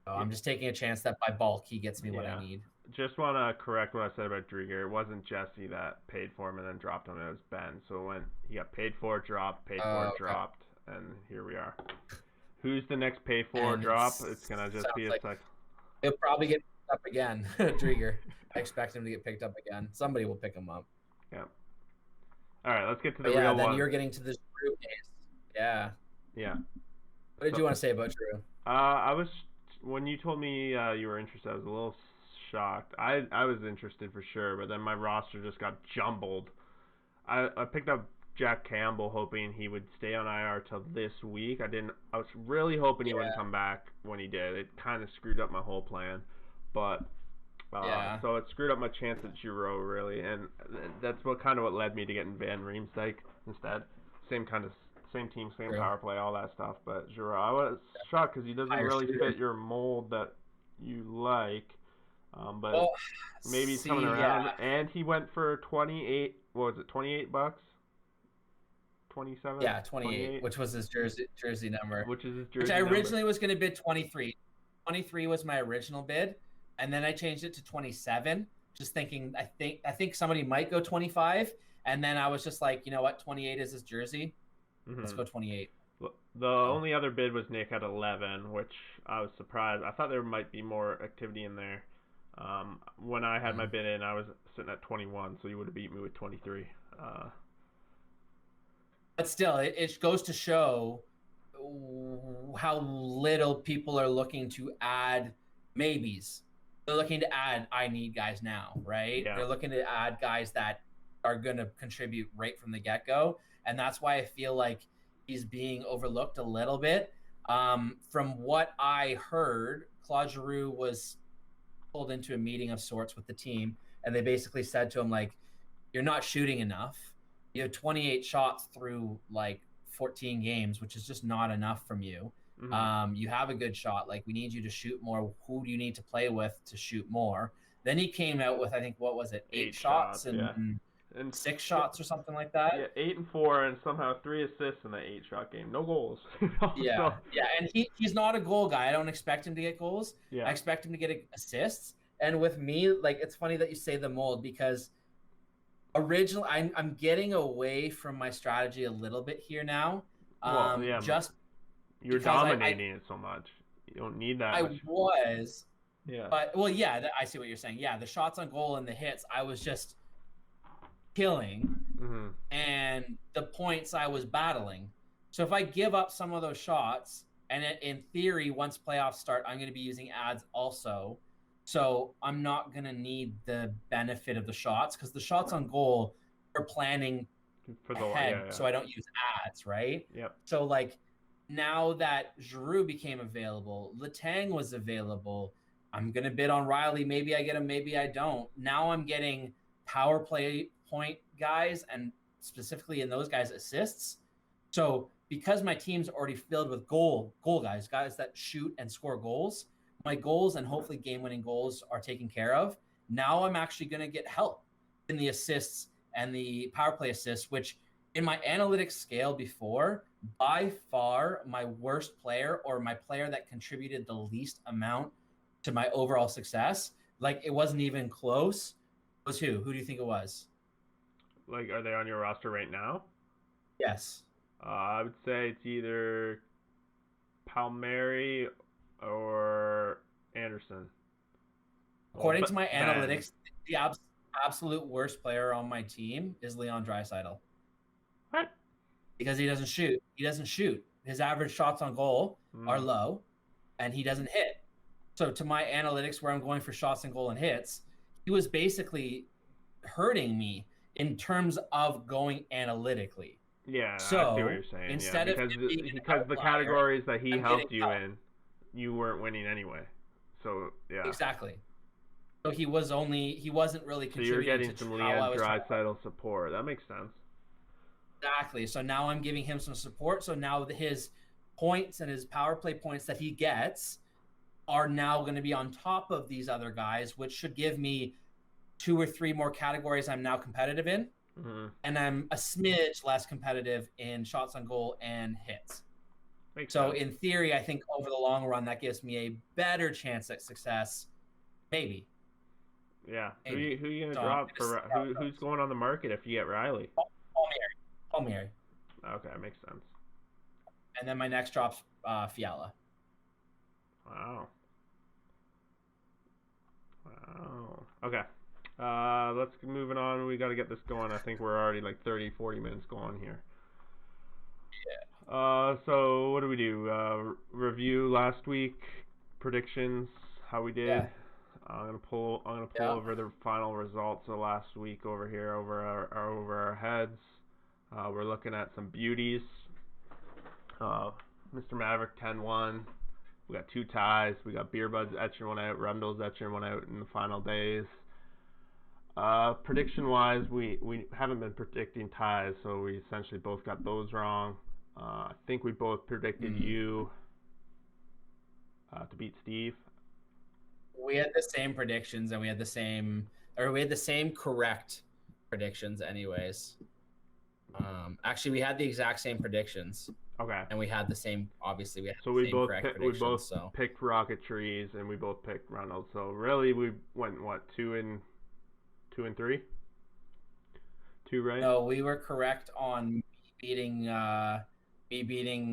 So I'm just taking a chance that by bulk he gets me what I need. Just want to correct what I said about Drieger. It wasn't Jesse that paid for him and then dropped him. It was Ben. So when he got paid for, dropped, dropped, and here we are. Who's the next pay for drop? It's gonna just be a sec. He'll probably get picked up again, Drieger. I expect him to get picked up again. Somebody will pick him up. Yeah. All right, let's get to the real one. Then you're getting to the Drew case. Yeah. Yeah. What did you want to say about Drew? When you told me you were interested, I was a little shocked. I was interested for sure, but then my roster just got jumbled. I picked up Jack Campbell hoping he would stay on IR till this week. I was really hoping he wouldn't come back when he did. It kind of screwed up my whole plan. But so it screwed up my chance at Giroux, really, and that's what led me to getting Van Riemsdyk instead. Same team, same power play, all that stuff. But Giroux, I was shocked because he doesn't really fit your mold that you like. But maybe he's coming around. Yeah. And he went for 28. What was it? $28? 27? Yeah, 28, which was his jersey number. Which is his jersey Which I originally was going to bid 23. 23 was my original bid, and then I changed it to 27, just thinking I think somebody might go 25, and then I was just like, you know what, 28 is his jersey. Let's go 28. The only other bid was Nick at 11, which I was surprised. I thought there might be more activity in there. When I had my bid in, I was sitting at 21, so you would have beat me with 23. But still, it goes to show how little people are looking to add maybes. They're looking to add I need guys now, right? Yeah. They're looking to add guys that are going to contribute right from the get-go. And that's why I feel like he's being overlooked a little bit. From what I heard, Claude Giroux was pulled into a meeting of sorts with the team, and they basically said to him, like, you're not shooting enough. You have 28 shots through, like, 14 games, which is just not enough from you. You have a good shot. Like, we need you to shoot more. Who do you need to play with to shoot more? Then he came out with, I think, what was it, 8 shots and 6 shots or something like that. Yeah, 8 and 4, and somehow 3 assists in the 8-shot game. No goals. Yeah, and he's not a goal guy. I don't expect him to get goals. Yeah. I expect him to get assists. And with me, like, it's funny that you say the mold, because Originally, I'm getting away from my strategy a little bit here now. Well, yeah, Just you're because dominating it so much. You don't need that I much. was, Yeah. but well, yeah, I see what you're saying. Yeah, the shots on goal and the hits, I was just killing, Mm-hmm. and the points I was battling. So if I give up some of those shots, and in theory, once playoffs start, I'm going to be using ads also. So I'm not going to need the benefit of the shots because the shots on goal are planning For the ahead, yeah. so I don't use ads, right? Yep. So like now that Giroux became available, Letang was available. I'm gonna bid on Riley. Maybe I get him, maybe I don't. Now I'm getting power play point guys, and specifically in those guys assists. So because my team's already filled with goal guys that shoot and score goals, my goals and hopefully game winning goals are taken care of. Now I'm actually gonna get help in the assists and the power play assists, which in my analytics scale before, by far my worst player or my player that contributed the least amount to my overall success, like it wasn't even close, was who? Who do you think it was? Like, are they on your roster right now? Yes. I would say it's either Palmieri or Anderson. According to my Ben. analytics, the absolute worst player on my team is Leon Draisaitl. What? Because he doesn't shoot. He doesn't shoot. His average shots on goal are low, and he doesn't hit. So to my analytics, where I'm going for shots and goal and hits, he was basically hurting me in terms of going analytically. Yeah, so I see what you're saying. Instead yeah, because the categories that he helped you in, you weren't winning anyway. So yeah. Exactly. So he wasn't really contributing. So you're getting some Leon Draisaitl support. That makes sense. Exactly. So now I'm giving him some support. So now his points and his power play points that he gets are now going to be on top of these other guys, which should give me 2 or 3 more categories I'm now competitive in. Mm-hmm. And I'm a smidge less competitive in shots on goal and hits. Makes so sense. In theory, I think over the long run, that gives me a better chance at success. Maybe. Yeah. Maybe. Who are you going to drop for? Who's going on the market if you get Riley? Palmieri. Okay, makes sense. And then my next drop's Fiala. Wow. Okay. Let's moving on. We got to get this going. I think we're already like 30, 40 minutes going here. Yeah. So what do we do? Review last week, predictions, how we did. Yeah. I'm gonna pull over the final results of last week over here over our heads. We're looking at some beauties. Mr. Maverick 10-1. We got 2 ties. We got Beerbuds etching one out. Rundle's etching one out in the final days. Prediction-wise, we haven't been predicting ties, so we essentially both got those wrong. I think we both predicted you to beat Steve. We had the same predictions, and we had the same correct predictions anyways. Actually, we had the exact same predictions. Okay. And we had the same, obviously, we both picked Rocketries, and we both picked Reynolds. So really, we went, what, 2 and 3? 2, right? No, we were correct on beating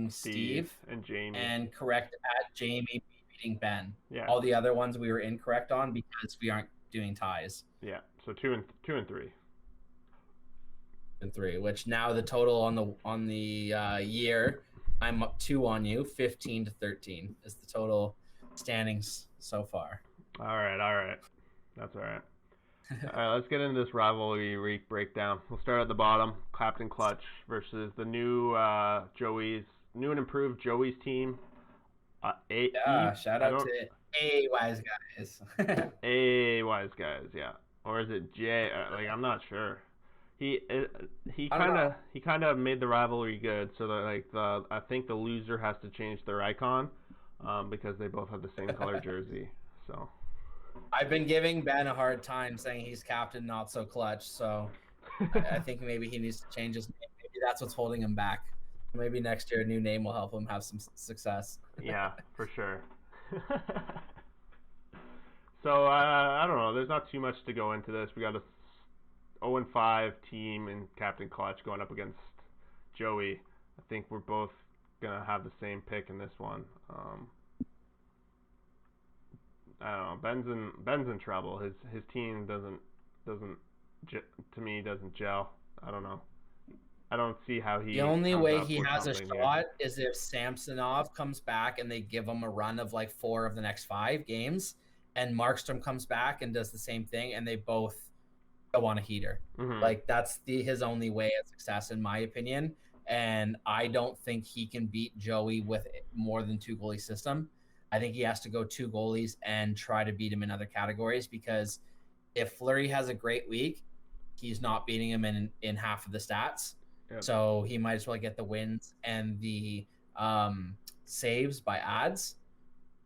Steve and Jamie. And correct at Jamie beating Ben. Yeah. All the other ones we were incorrect on because we aren't doing ties. Yeah. So 2 and 3. And 3, which now the total on the year, I'm up 2 on you, 15-13 is the total standings so far. All right. That's all right. All right, let's get into this rivalry week breakdown. We'll start at the bottom. Clapton Clutch versus the new new and improved Joey's team. Shout out to A Wise Guys. A Wise Guys, yeah. Or is it J? I'm not sure. He kind of made the rivalry good, so that I think the loser has to change their icon, because they both have the same color jersey. So I've been giving Ben a hard time saying he's captain, not so clutch. So I think maybe he needs to change his name. Maybe that's what's holding him back. Maybe next year a new name will help him have some success. Yeah, for sure. So I don't know. There's not too much to go into this. We got 0-5 team and Captain Clutch going up against Joey. I think we're both gonna have the same pick in this one. I don't know. Ben's in trouble. His team doesn't to me doesn't gel. I don't know. I don't see how he. The only comes way up he with has a something shot is if Samsonov comes back and they give him a run of like 4 of the next 5 games, and Markstrom comes back and does the same thing, and they both go on a heater. Mhm. Like that's his only way of success, in my opinion. And I don't think he can beat Joey with more than 2 goalie system. I think he has to go 2 goalies and try to beat him in other categories, because if Fleury has a great week, he's not beating him in half of the stats. Yep. So he might as well get the wins and the saves by ads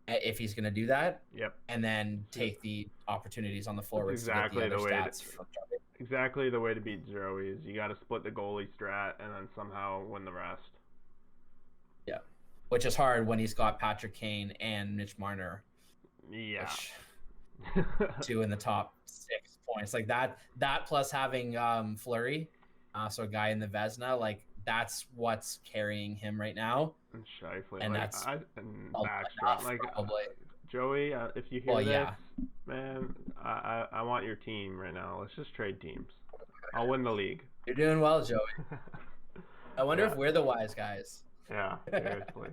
if he's going to do that. Yep. And then take the opportunities on the forwards exactly to get the the other way stats from Joey. Exactly the way to beat Joey is you got to split the goalie strat and then somehow win the rest. Yeah, which is hard when he's got Patrick Kane and Mitch Marner. Yeah. 2 in the top 6 points. Like that plus having Fleury, so a guy in the Vezina, like that's what's carrying him right now. And Scheifele. And like, that's Backstrom. Like probably. Joey, if you hear this, man, I want your team right now. Let's just trade teams. I'll win the league. You're doing well, Joey. I wonder if we're the wise guys. Yeah, seriously.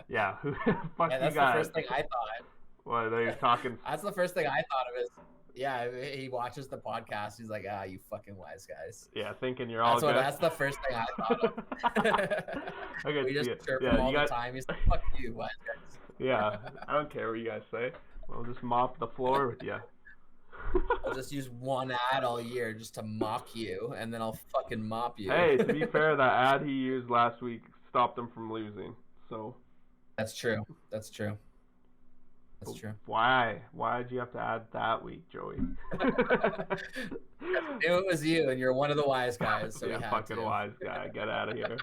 Yeah, who fuck that's you guys? The first thing I thought. What are you talking? That's the first thing I thought of is, yeah, he watches the podcast. He's like, you fucking wise guys. Yeah, thinking you're all good. That's the first thing I thought of. Okay, we just chirp him all the time. He's like, fuck you, wise guys. Yeah, I don't care what you guys say. We'll just mop the floor with you. I'll just use one ad all year just to mock you, and then I'll fucking mop you. Hey, to be fair, that ad he used last week stopped him from losing. So that's true. That's true. Why did you have to add that week, Joey? I knew it was you, and you're one of the wise guys. So yeah, fucking wise guy. Get out of here.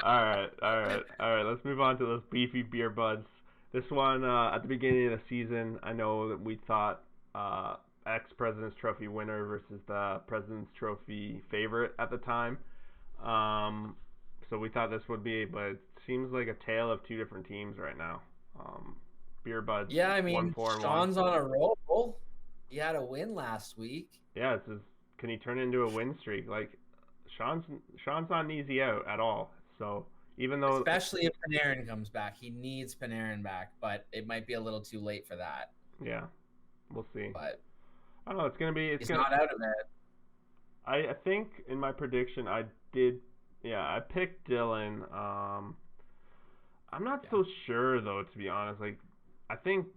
All right. Let's move on to those beefy beer buds. This one, at the beginning of the season, I know that we thought ex-President's Trophy winner versus the President's Trophy favorite at the time. So we thought this would be, but it seems like a tale of 2 different teams right now. Beer buds. Yeah, I mean, Sean's on a roll. He had a win last week. Yeah, can he turn into a win streak? Like, Sean's not an easy out at all. So even though, especially if Panarin comes back, he needs Panarin back, but it might be a little too late for that. Yeah, we'll see. But I don't know. He's not out of it. I think in my prediction I picked Dylan. I'm not so sure though, to be honest. Like, I think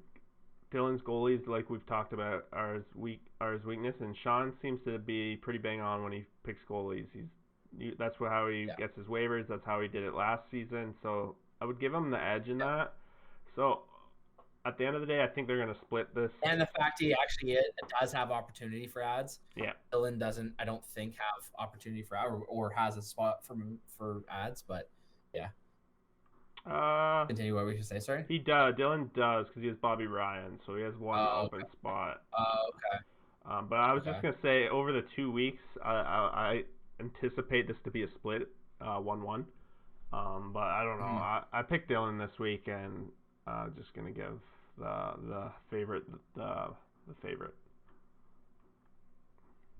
Dylan's goalies, like we've talked about, are his weakness, and Sean seems to be pretty bang on when he picks goalies. That's how he gets his waivers. That's how he did it last season. So I would give him the edge in that. So at the end of the day, I think they're going to split this. And the fact he actually does have opportunity for ads. Yeah. Dylan doesn't, I don't think, have opportunity for ads or has a spot for ads, but yeah. Continue what we should say, sorry? He does. Dylan does, because he has Bobby Ryan, so he has one open spot. Oh, okay. But I was just going to say, over the 2 weeks, I anticipate this to be a split, 1-1. But I don't know. I picked Dylan this week, and just going to give the favorite the favorite.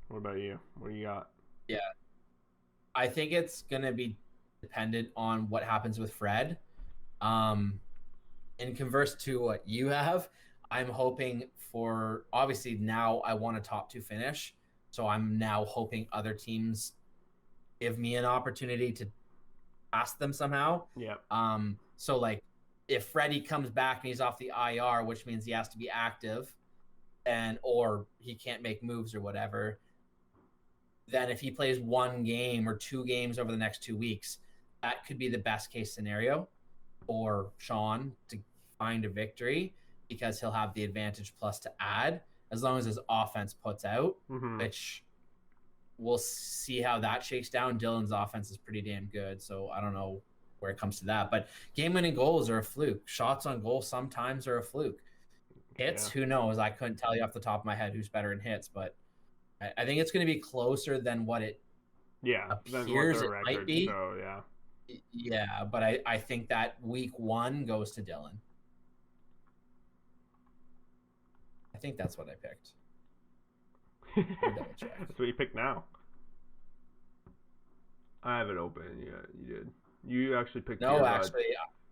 What about you? What do you got? Yeah. I think it's going to be dependent on what happens with Fred. In converse to what you have, I'm hoping for, obviously now I want a top 2 finish, so I'm now hoping other teams give me an opportunity to pass them somehow. Yeah. So like if Freddie comes back and he's off the IR, which means he has to be active or he can't make moves or whatever, then if he plays 1 game or 2 games over the next 2 weeks, that could be the best case scenario for Sean to find a victory, because he'll have the advantage plus to add as long as his offense puts out, which we'll see how that shakes down. Dylan's offense is pretty damn good, so I don't know where it comes to that. But game-winning goals are a fluke. Shots on goal sometimes are a fluke. Hits, who knows? I couldn't tell you off the top of my head who's better in hits, but I think it's going to be closer than what it appears it might be. Show, yeah, but I think that week 1 goes to Dylan. I think that's what I picked. That's what you picked now. I have it open. Yeah, you did. You actually picked. No, actually,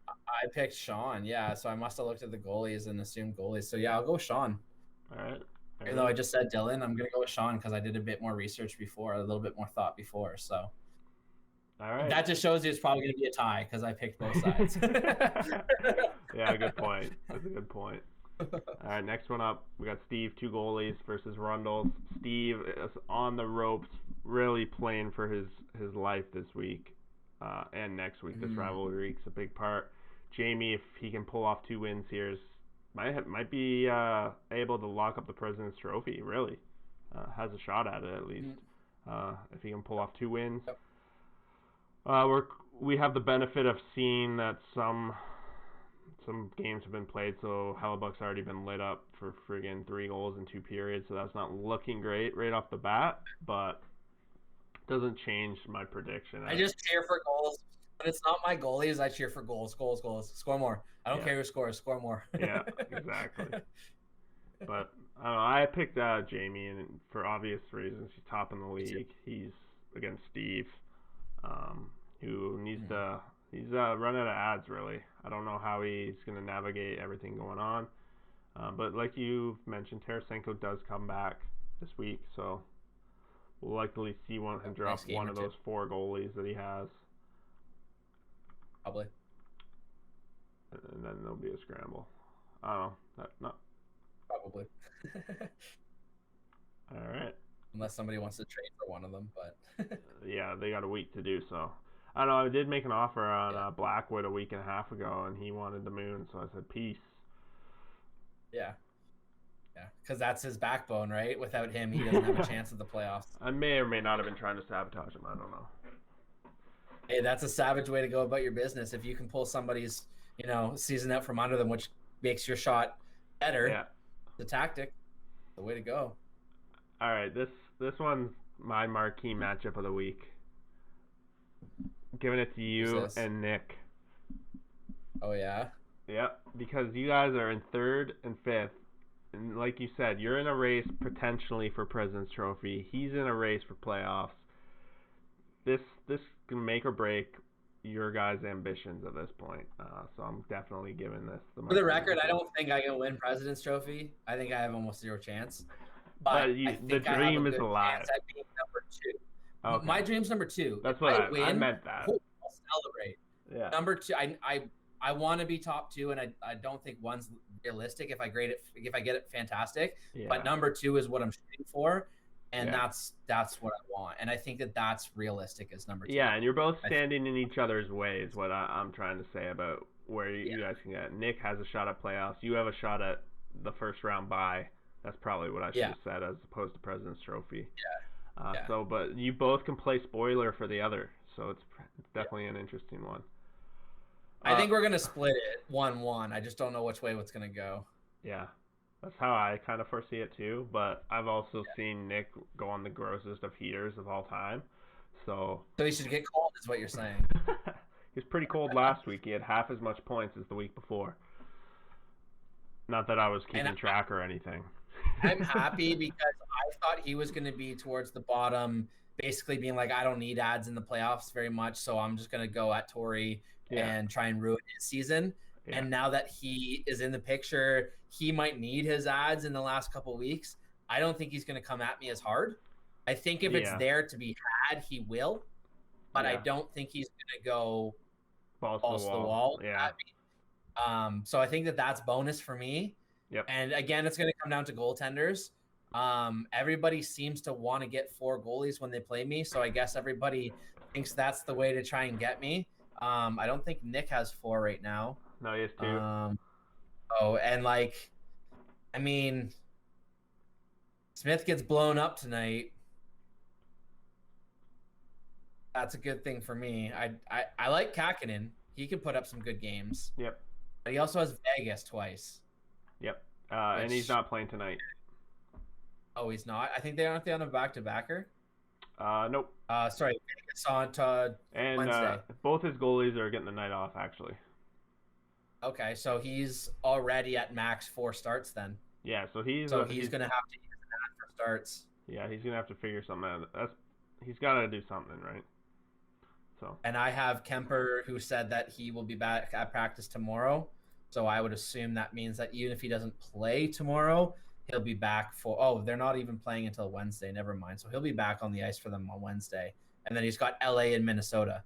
I picked Sean. Yeah, so I must have looked at the goalies and assumed goalies. So yeah, I'll go with Sean. All right. Even though I just said Dylan, I'm gonna go with Sean because I did a bit more research before, a little bit more thought before. So. All right. That just shows you it's probably gonna be a tie because I picked both sides. Yeah, good point. That's a good point. All right, next one up, we got Steve, 2 goalies versus Rundles. Steve is on the ropes, really playing for his life this week and next week. This rivalry week's a big part. Jamie, if he can pull off 2 wins here, might be able to lock up the President's Trophy. Really, has a shot at it at least. If he can pull off 2 wins. We have the benefit of seeing that some games have been played, so Hellebuck's already been lit up for friggin' 3 goals in 2 periods, so that's not looking great right off the bat, but doesn't change my prediction. I just cheer for goals. When it's not my goalies, I cheer for goals. Score more. I don't care who scores. Score more. Yeah, exactly. But I don't know, I picked Jamie, and for obvious reasons, he's top in the league. He's against Steve, who needs to. He's run out of ads, really. I don't know how he's going to navigate everything going on. But like you mentioned, Tarasenko does come back this week, so we'll likely see him drop one of those 4 goalies that he has. Probably. And then there'll be a scramble. I don't know. Not Probably. All right. Unless somebody wants to trade for one of them, but yeah, they got a week to do so. I don't know. I did make an offer on Blackwood a week and a half ago, and he wanted the moon, so I said peace. Yeah, because that's his backbone, right? Without him, he doesn't have a chance at the playoffs. I may or may not have been trying to sabotage him. I don't know. Hey, that's a savage way to go about your business. If you can pull somebody's, season out from under them, which makes your shot better, the tactic, the way to go. All right, this one's my marquee matchup of the week. Giving it to you and Nick. Oh, yeah? Yep, because you guys are in 3rd and 5th. And like you said, you're in a race potentially for President's Trophy. He's in a race for playoffs. This can make or break your guys' ambitions at this point. So I'm definitely giving this the For the record, I don't think I can win President's Trophy. I think I have almost 0 chance. But the dream is alive. At being number 2. Okay. My dream's number 2. That's what I meant that. I'll celebrate. Yeah. Number 2, I want to be top 2, and I don't think 1's realistic. If I get it, fantastic. Yeah. But number 2 is what I'm shooting for, and that's what I want. And I think that's realistic as number 2. Yeah, and you're both standing in each other's way is what I'm trying to say about where you guys can get. Nick has a shot at playoffs. You have a shot at the first round bye. That's probably what I should have said as opposed to President's Trophy. So, but you both can play spoiler for the other, so it's definitely an interesting one. I think we're gonna split it 1-1. I just don't know which way it's gonna go. Yeah, that's how I kind of foresee it too. But I've also seen Nick go on the grossest of heaters of all time. So he should get cold, is what you're saying. He was pretty cold last week. He had half as much points as the week before. Not that I was keeping track or anything. I'm happy because I thought he was going to be towards the bottom, basically being like, I don't need ads in the playoffs very much, so I'm just going to go at Torrey and try and ruin his season. Yeah. And now that he is in the picture, he might need his ads in the last couple of weeks. I don't think he's going to come at me as hard. I think if it's there to be had, he will. But I don't think he's going to go balls to the wall. Yeah. So I think that's bonus for me. Yep. And again, it's going to come down to goaltenders. Everybody seems to want to get 4 goalies when they play me, so I guess everybody thinks that's the way to try and get me. I don't think Nick has 4 right now. No, he has 2. Smith gets blown up tonight. That's a good thing for me. I like Kakinen. He can put up some good games. Yep. But he also has Vegas twice. Yep. And he's not playing tonight. Oh, he's not. I think they aren't on a back-to-backer. Nope. Sorry, Vegas on Wednesday. Both his goalies are getting the night off, actually. Okay, so he's already at max 4 starts then. Yeah, so he's gonna have to use that for starts. Yeah, he's gonna have to figure something out. He's gotta do something, right? So. And I have Kemper, who said that he will be back at practice tomorrow. So I would assume that means that even if he doesn't play tomorrow, he'll be back for. Oh, they're not even playing until Wednesday. Never mind. So he'll be back on the ice for them on Wednesday, and then he's got LA and Minnesota.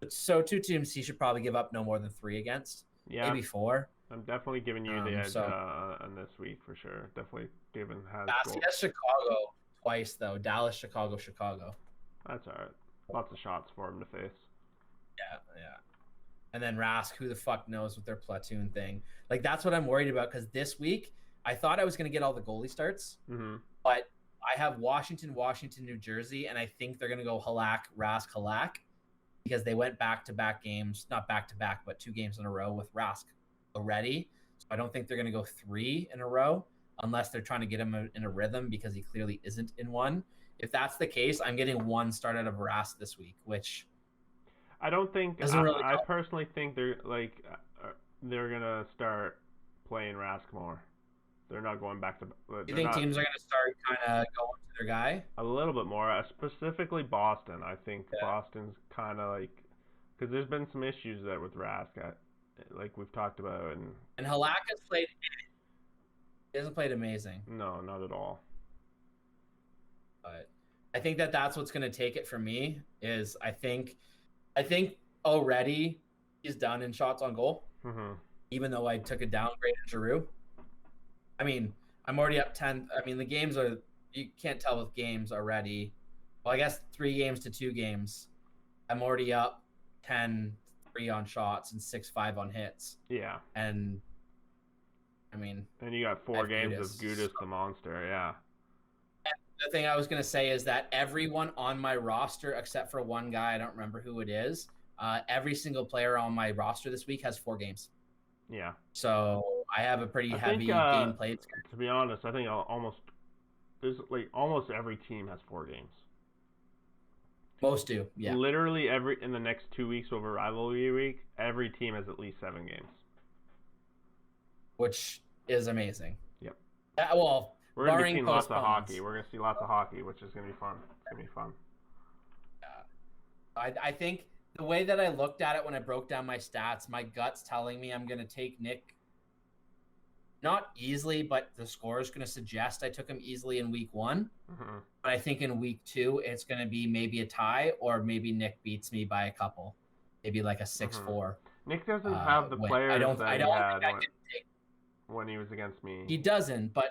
So 2 teams he should probably give up no more than 3 against. Yeah, maybe 4. I'm definitely giving you the edge on this week for sure. Definitely given has. He has Chicago twice though. Dallas, Chicago, Chicago. That's all right. Lots of shots for him to face. Yeah. And then Rask, who the fuck knows with their platoon thing? Like that's what I'm worried about because this week I thought I was going to get all the goalie starts, but I have Washington, New Jersey, and I think they're going to go Halak, Rask, Halak because they went back-to-back games, not back-to-back, but 2 games in a row with Rask already. So I don't think they're going to go 3 in a row unless they're trying to get him in a rhythm because he clearly isn't in one. If that's the case, I'm getting 1 start out of Rask this week, which I don't think. I personally think they're gonna start playing Rask more. They're not going back to. You think teams are gonna start kind of going to their guy a little bit more, specifically Boston. I think Boston's kind of like because there's been some issues there with Rask, like we've talked about, and Halak has played. He hasn't played amazing. No, not at all. But I think that's what's gonna take it for me. Is I think already he's done in shots on goal. Even though I took a downgrade in Giroux. I mean, I'm already up 10. I mean, the games are you can't tell with games already. Well, I guess 3 games to 2 games. I'm already up 10-3 on shots and 6-5 on hits. Yeah. And I mean, and you got 4 games of Gudas the monster. Yeah. And the thing I was gonna say is that everyone on my roster, except for one guy, I don't remember who it is. Every single player on my roster this week has 4 games. Yeah. So I have a pretty heavy game played. To be honest, I think almost every team has 4 games. Most do, yeah. Literally in the next 2 weeks over Rivalry week, every team has at least 7 games. Which is amazing. Yep. Well, we're going to be seeing lots of hockey. We're going to see lots of hockey, which is going to be fun. It's going to be fun. I think the way that I looked at it when I broke down my stats, my gut's telling me I'm going to take Nick not easily, but the score is going to suggest I took him easily in week 1. But I think in week 2, it's going to be maybe a tie or maybe Nick beats me by a couple. Maybe like a 6-4. Nick doesn't have the players I that he had when he was against me. He doesn't, but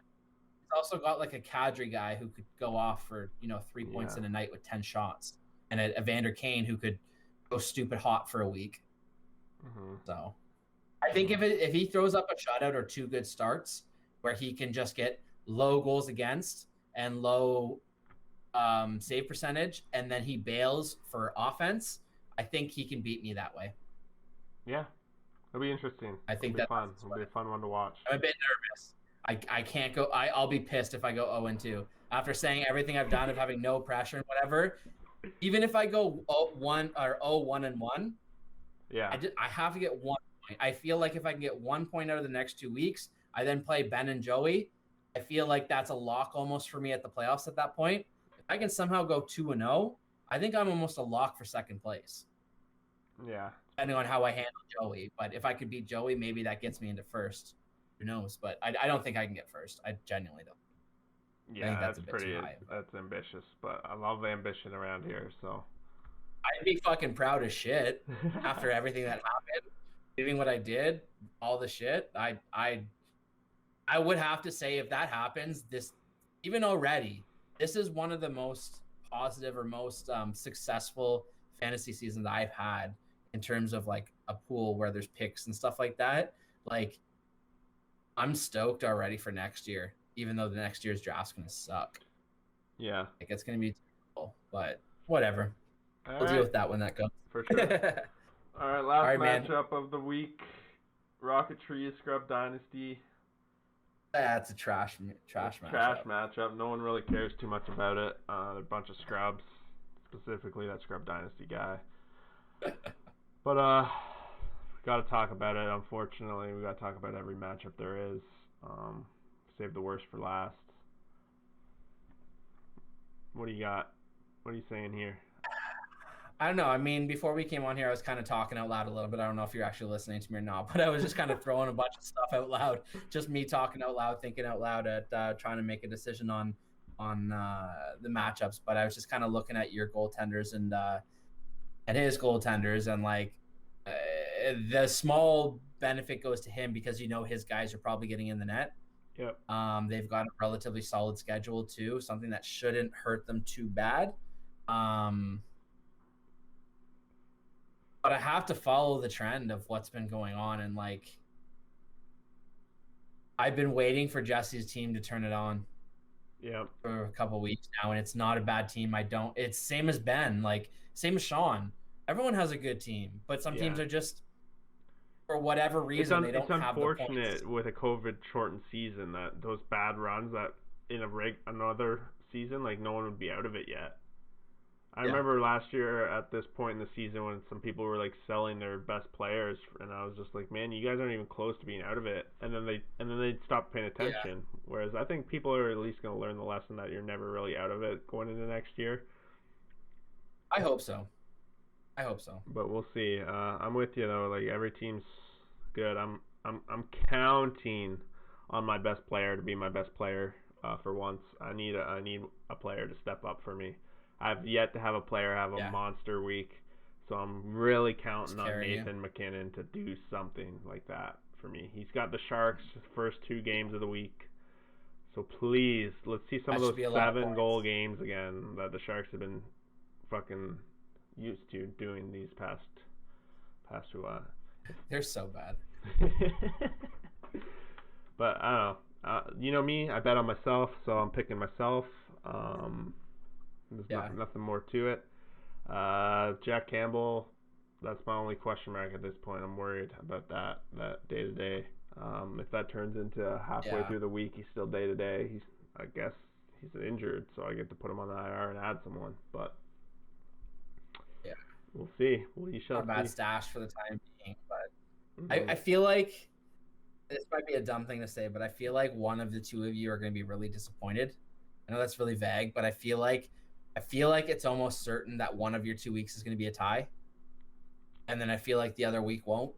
he's also got like a Kadri guy who could go off for 3 points in a night with 10 shots. And a Vander Kane who could go stupid hot for a week. So I think if he throws up a shutout or 2 good starts where he can just get low goals against and low save percentage, and then he bails for offense, I think he can beat me that way. Yeah, it'll be interesting. I think that's fun. It'll be a fun one to watch. I'm a bit nervous. I can't go. I'll be pissed if I go 0-2 after saying everything I've done of having no pressure and whatever. Even if I go 0-1 or 0-1-1, yeah, I have to get 1 point. I feel like if I can get 1 point out of the next 2 weeks, I then play Ben and Joey. I feel like that's a lock almost for me at the playoffs at that point. If I can somehow go 2-0, I think I'm almost a lock for second place. Yeah. Depending on how I handle Joey. But if I could beat Joey, maybe that gets me into first. Who knows? But I don't think I can get first. I genuinely don't. Yeah, that's pretty. That's ambitious, but I love ambition around here. So I'd be fucking proud as shit after everything that happened, doing what I did, all the shit. I would have to say if that happens, even already, this is one of the most positive or most successful fantasy seasons I've had in terms of like a pool where there's picks and stuff like that. Like, I'm stoked already for next year, even though the next year's draft's gonna suck. Yeah, like it's gonna be terrible, but whatever. We'll deal with that when that comes. For sure. All right, last matchup of the week: Rocket Tree Scrub Dynasty. That's a trash matchup. Trash matchup. No one really cares too much about it. They're a bunch of scrubs, specifically that scrub dynasty guy. But we got to talk about it. Unfortunately, we got to talk about every matchup there is. Save the worst for last. What do you got? What are you saying here? I don't know. I mean, before we came on here, I was kind of talking out loud a little bit. I don't know if you're actually listening to me or not, but I was just kind of throwing a bunch of stuff out loud. Just me talking out loud, thinking out loud at trying to make a decision on the matchups. But I was just kind of looking at your goaltenders and his goaltenders, and like the small benefit goes to him because his guys are probably getting in the net. Yep. They've got a relatively solid schedule too, something that shouldn't hurt them too bad. But I have to follow the trend of what's been going on, and like I've been waiting for Jesse's team to turn it on. Yeah. For a couple of weeks now, and it's not a bad team. It's same as Ben, like same as Sean. Everyone has a good team, but some teams are just, for whatever reason, they don't have the points. It's unfortunate with a COVID shortened season that those bad runs that in another season, like no one would be out of it yet. I remember last year at this point in the season when some people were like selling their best players, and I was just like, man, you guys aren't even close to being out of it. And then they'd stop paying attention. Yeah. Whereas I think people are at least going to learn the lesson that you're never really out of it going into next year. I hope so. But we'll see. I'm with you though. Like every team's good. I'm counting on my best player to be my best player for once. I need a player to step up for me. I've yet to have a player have a monster week, so I'm really counting on Nathan McKinnon to do something like that for me. He's got the Sharks first 2 games of the week, so please let's see some of those 7-goal games again that the Sharks have been fucking used to doing these past 2. They're so bad. But I don't know. You know me, I bet on myself, so I'm picking myself. There's nothing more to it. Jack Campbell, that's my only question mark at this point. I'm worried about that day to day. If that turns into halfway through the week, he's still day to day. I guess he's injured, so I get to put him on the IR and add someone. But we'll see. We shall see. Not a bad stash for the time being, but I feel like this might be a dumb thing to say, but I feel like one of the two of you are going to be really disappointed. I know that's really vague, but I feel like it's almost certain that one of your 2 weeks is going to be a tie, and then I feel like the other week won't.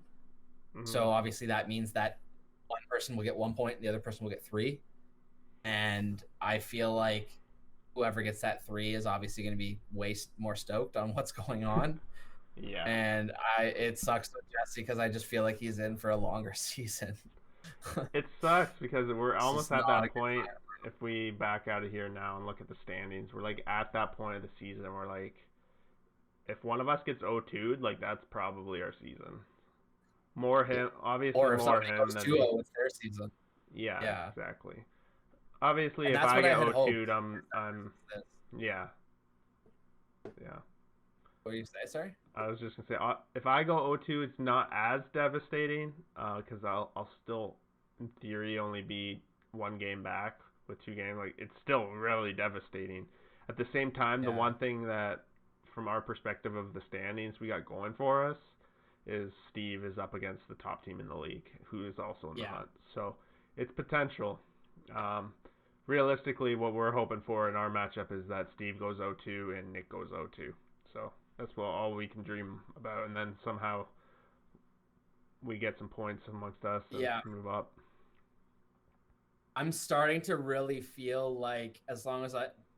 Mm-hmm. So obviously that means that one person will get 1 point, and the other person will get 3. And I feel like whoever gets that 3 is obviously going to be way more stoked on what's going on. Yeah. And it sucks with Jesse because I just feel like he's in for a longer season. It sucks because we're almost at that point. If we back out of here now and look at the standings, we're like at that point of the season. We're like, if one of us gets 0-2'd, like that's probably our season. More him, obviously. Or if more him goes 2-0, it's their season. Yeah, exactly. Obviously, if I get 0-2'd, I'm yeah. What do you say? Sorry. I was just gonna say, if I go 0-2, it's not as devastating because I'll still, in theory, only be 1 game back. With 2 games, like it's still really devastating. At the same time, the one thing that, from our perspective of the standings, we got going for us is Steve is up against the top team in the league, who is also in the hunt. So it's potential. Realistically, what we're hoping for in our matchup is that Steve goes 0-2 and Nick goes 0-2. So that's all we can dream about, and then somehow we get some points amongst us and move up. I'm starting to really feel like as long as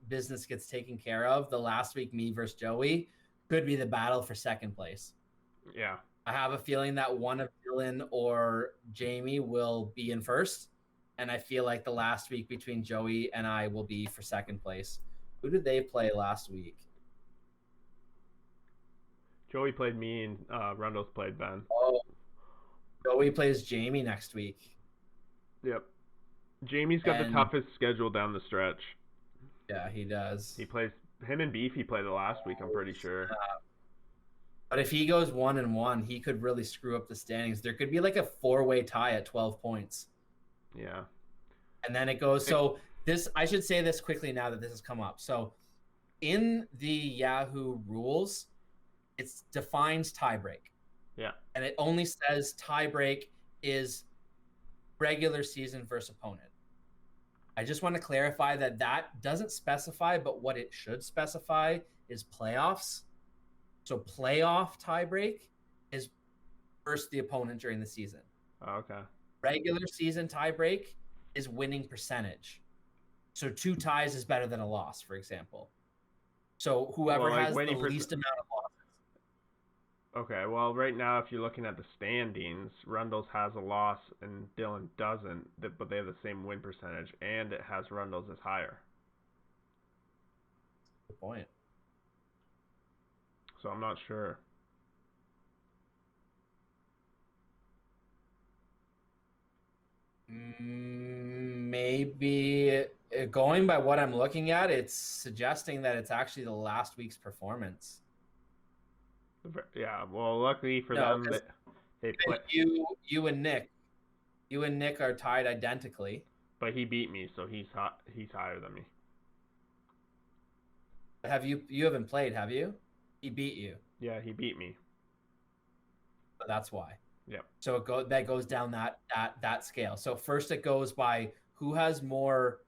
business gets taken care of, the last week me versus Joey could be the battle for second place. Yeah. I have a feeling that one of Dylan or Jamie will be in first, and I feel like the last week between Joey and I will be for second place. Who did they play last week? Joey played me and Rundles played Ben. Oh, Joey plays Jamie next week. Yep. Jamie's got the toughest schedule down the stretch. Yeah, he does. Him and Beefy played the last week, I'm pretty sure. But if he goes 1-1, he could really screw up the standings. There could be like a 4-way tie at 12 points. Yeah. And then it goes. So this, I should say this quickly now that this has come up. So in the Yahoo rules, it defines tiebreak. Yeah. And it only says tiebreak is regular season versus opponent. I just want to clarify that that doesn't specify, but what it should specify is playoffs. So playoff tiebreak is versus the opponent during the season. Okay. Regular season tiebreak is winning percentage. So 2 ties is better than a loss, for example. So whoever has the least amount of losses. Okay, well, right now, if you're looking at the standings, Rundles has a loss and Dylan doesn't, but they have the same win percentage, and it has Rundles as higher. Good point. So I'm not sure. Maybe going by what I'm looking at, it's suggesting that it's actually the last week's performance. Yeah, well, luckily for them, they play. You and Nick are tied identically. But he beat me, so he's higher than me. You haven't played, have you? He beat you. Yeah, he beat me. But that's why. Yep. So that goes down that scale. So first it goes by who has more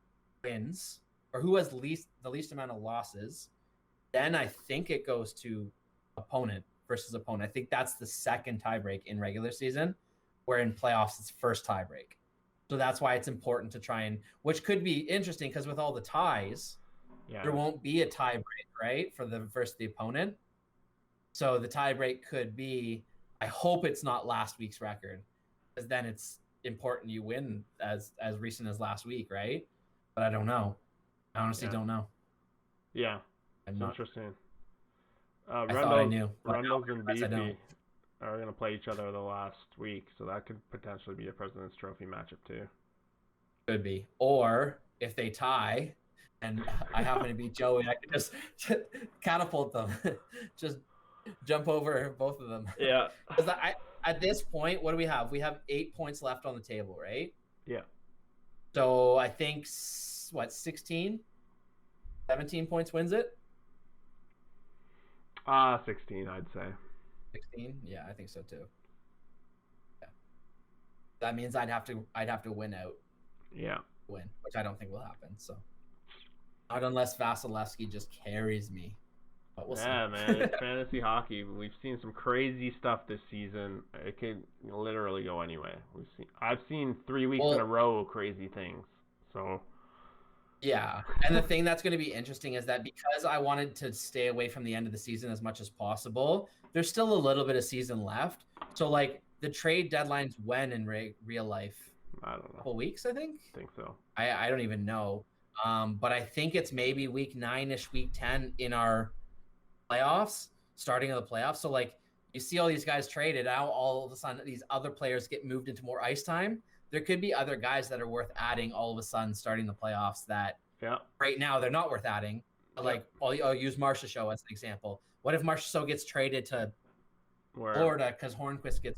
wins or who has the least amount of losses. Then I think it goes to opponent versus opponent. I think that's the second tiebreak in regular season, where in playoffs it's first tiebreak. So that's why it's important to try and, which could be interesting because with all the ties, there won't be a tiebreak, right, for the versus the opponent. So the tiebreak could be, I hope it's not last week's record, because then it's important you win as recent as last week, right? But I don't know. I honestly don't know. Yeah, it's interesting. I thought I knew. Rundles and Beefy are going to play each other the last week, so that could potentially be a President's Trophy matchup too. Could be. Or if they tie and I happen to beat Joey, I could just catapult them. Just jump over both of them. Yeah. Because at this point, what do we have? We have 8 points left on the table, right? Yeah. So I think, 16? 17 points wins it? 16, I'd say. 16? Yeah, I think so too. Yeah. That means I'd have to win out. Yeah. Win, which I don't think will happen. So not unless Vasilevsky just carries me. But we'll see. Man, it's fantasy hockey. We've seen some crazy stuff this season. It could literally go anyway. I've seen 3 weeks in a row crazy things. So yeah, and the thing that's going to be interesting is that because I wanted to stay away from the end of the season as much as possible, there's still a little bit of season left. So like the trade deadline's when in real life? I don't know. A couple weeks, I think. I think so. I don't even know. But I think it's maybe week 9-ish, week 10 in our playoffs, starting of the playoffs. So like you see all these guys traded out, all of a sudden these other players get moved into more ice time. There could be other guys that are worth adding all of a sudden starting the playoffs that right now they're not worth adding. Like I'll use Marchessault as an example. What if Marchessault gets traded to Florida because Hornquist gets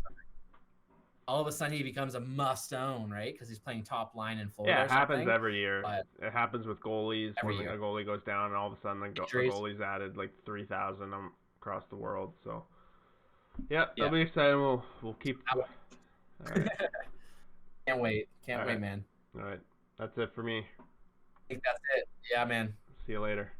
all of a sudden he becomes a must own, right? Because he's playing top line in Florida. Yeah, it happens every year. It happens with goalies when a goalie goes down and all of a sudden the goalie's added like 3,000 across the world. So that'll be exciting. We'll keep. All right. Can't wait, man. All right, that's it for me. I think that's it. Yeah, man. See you later.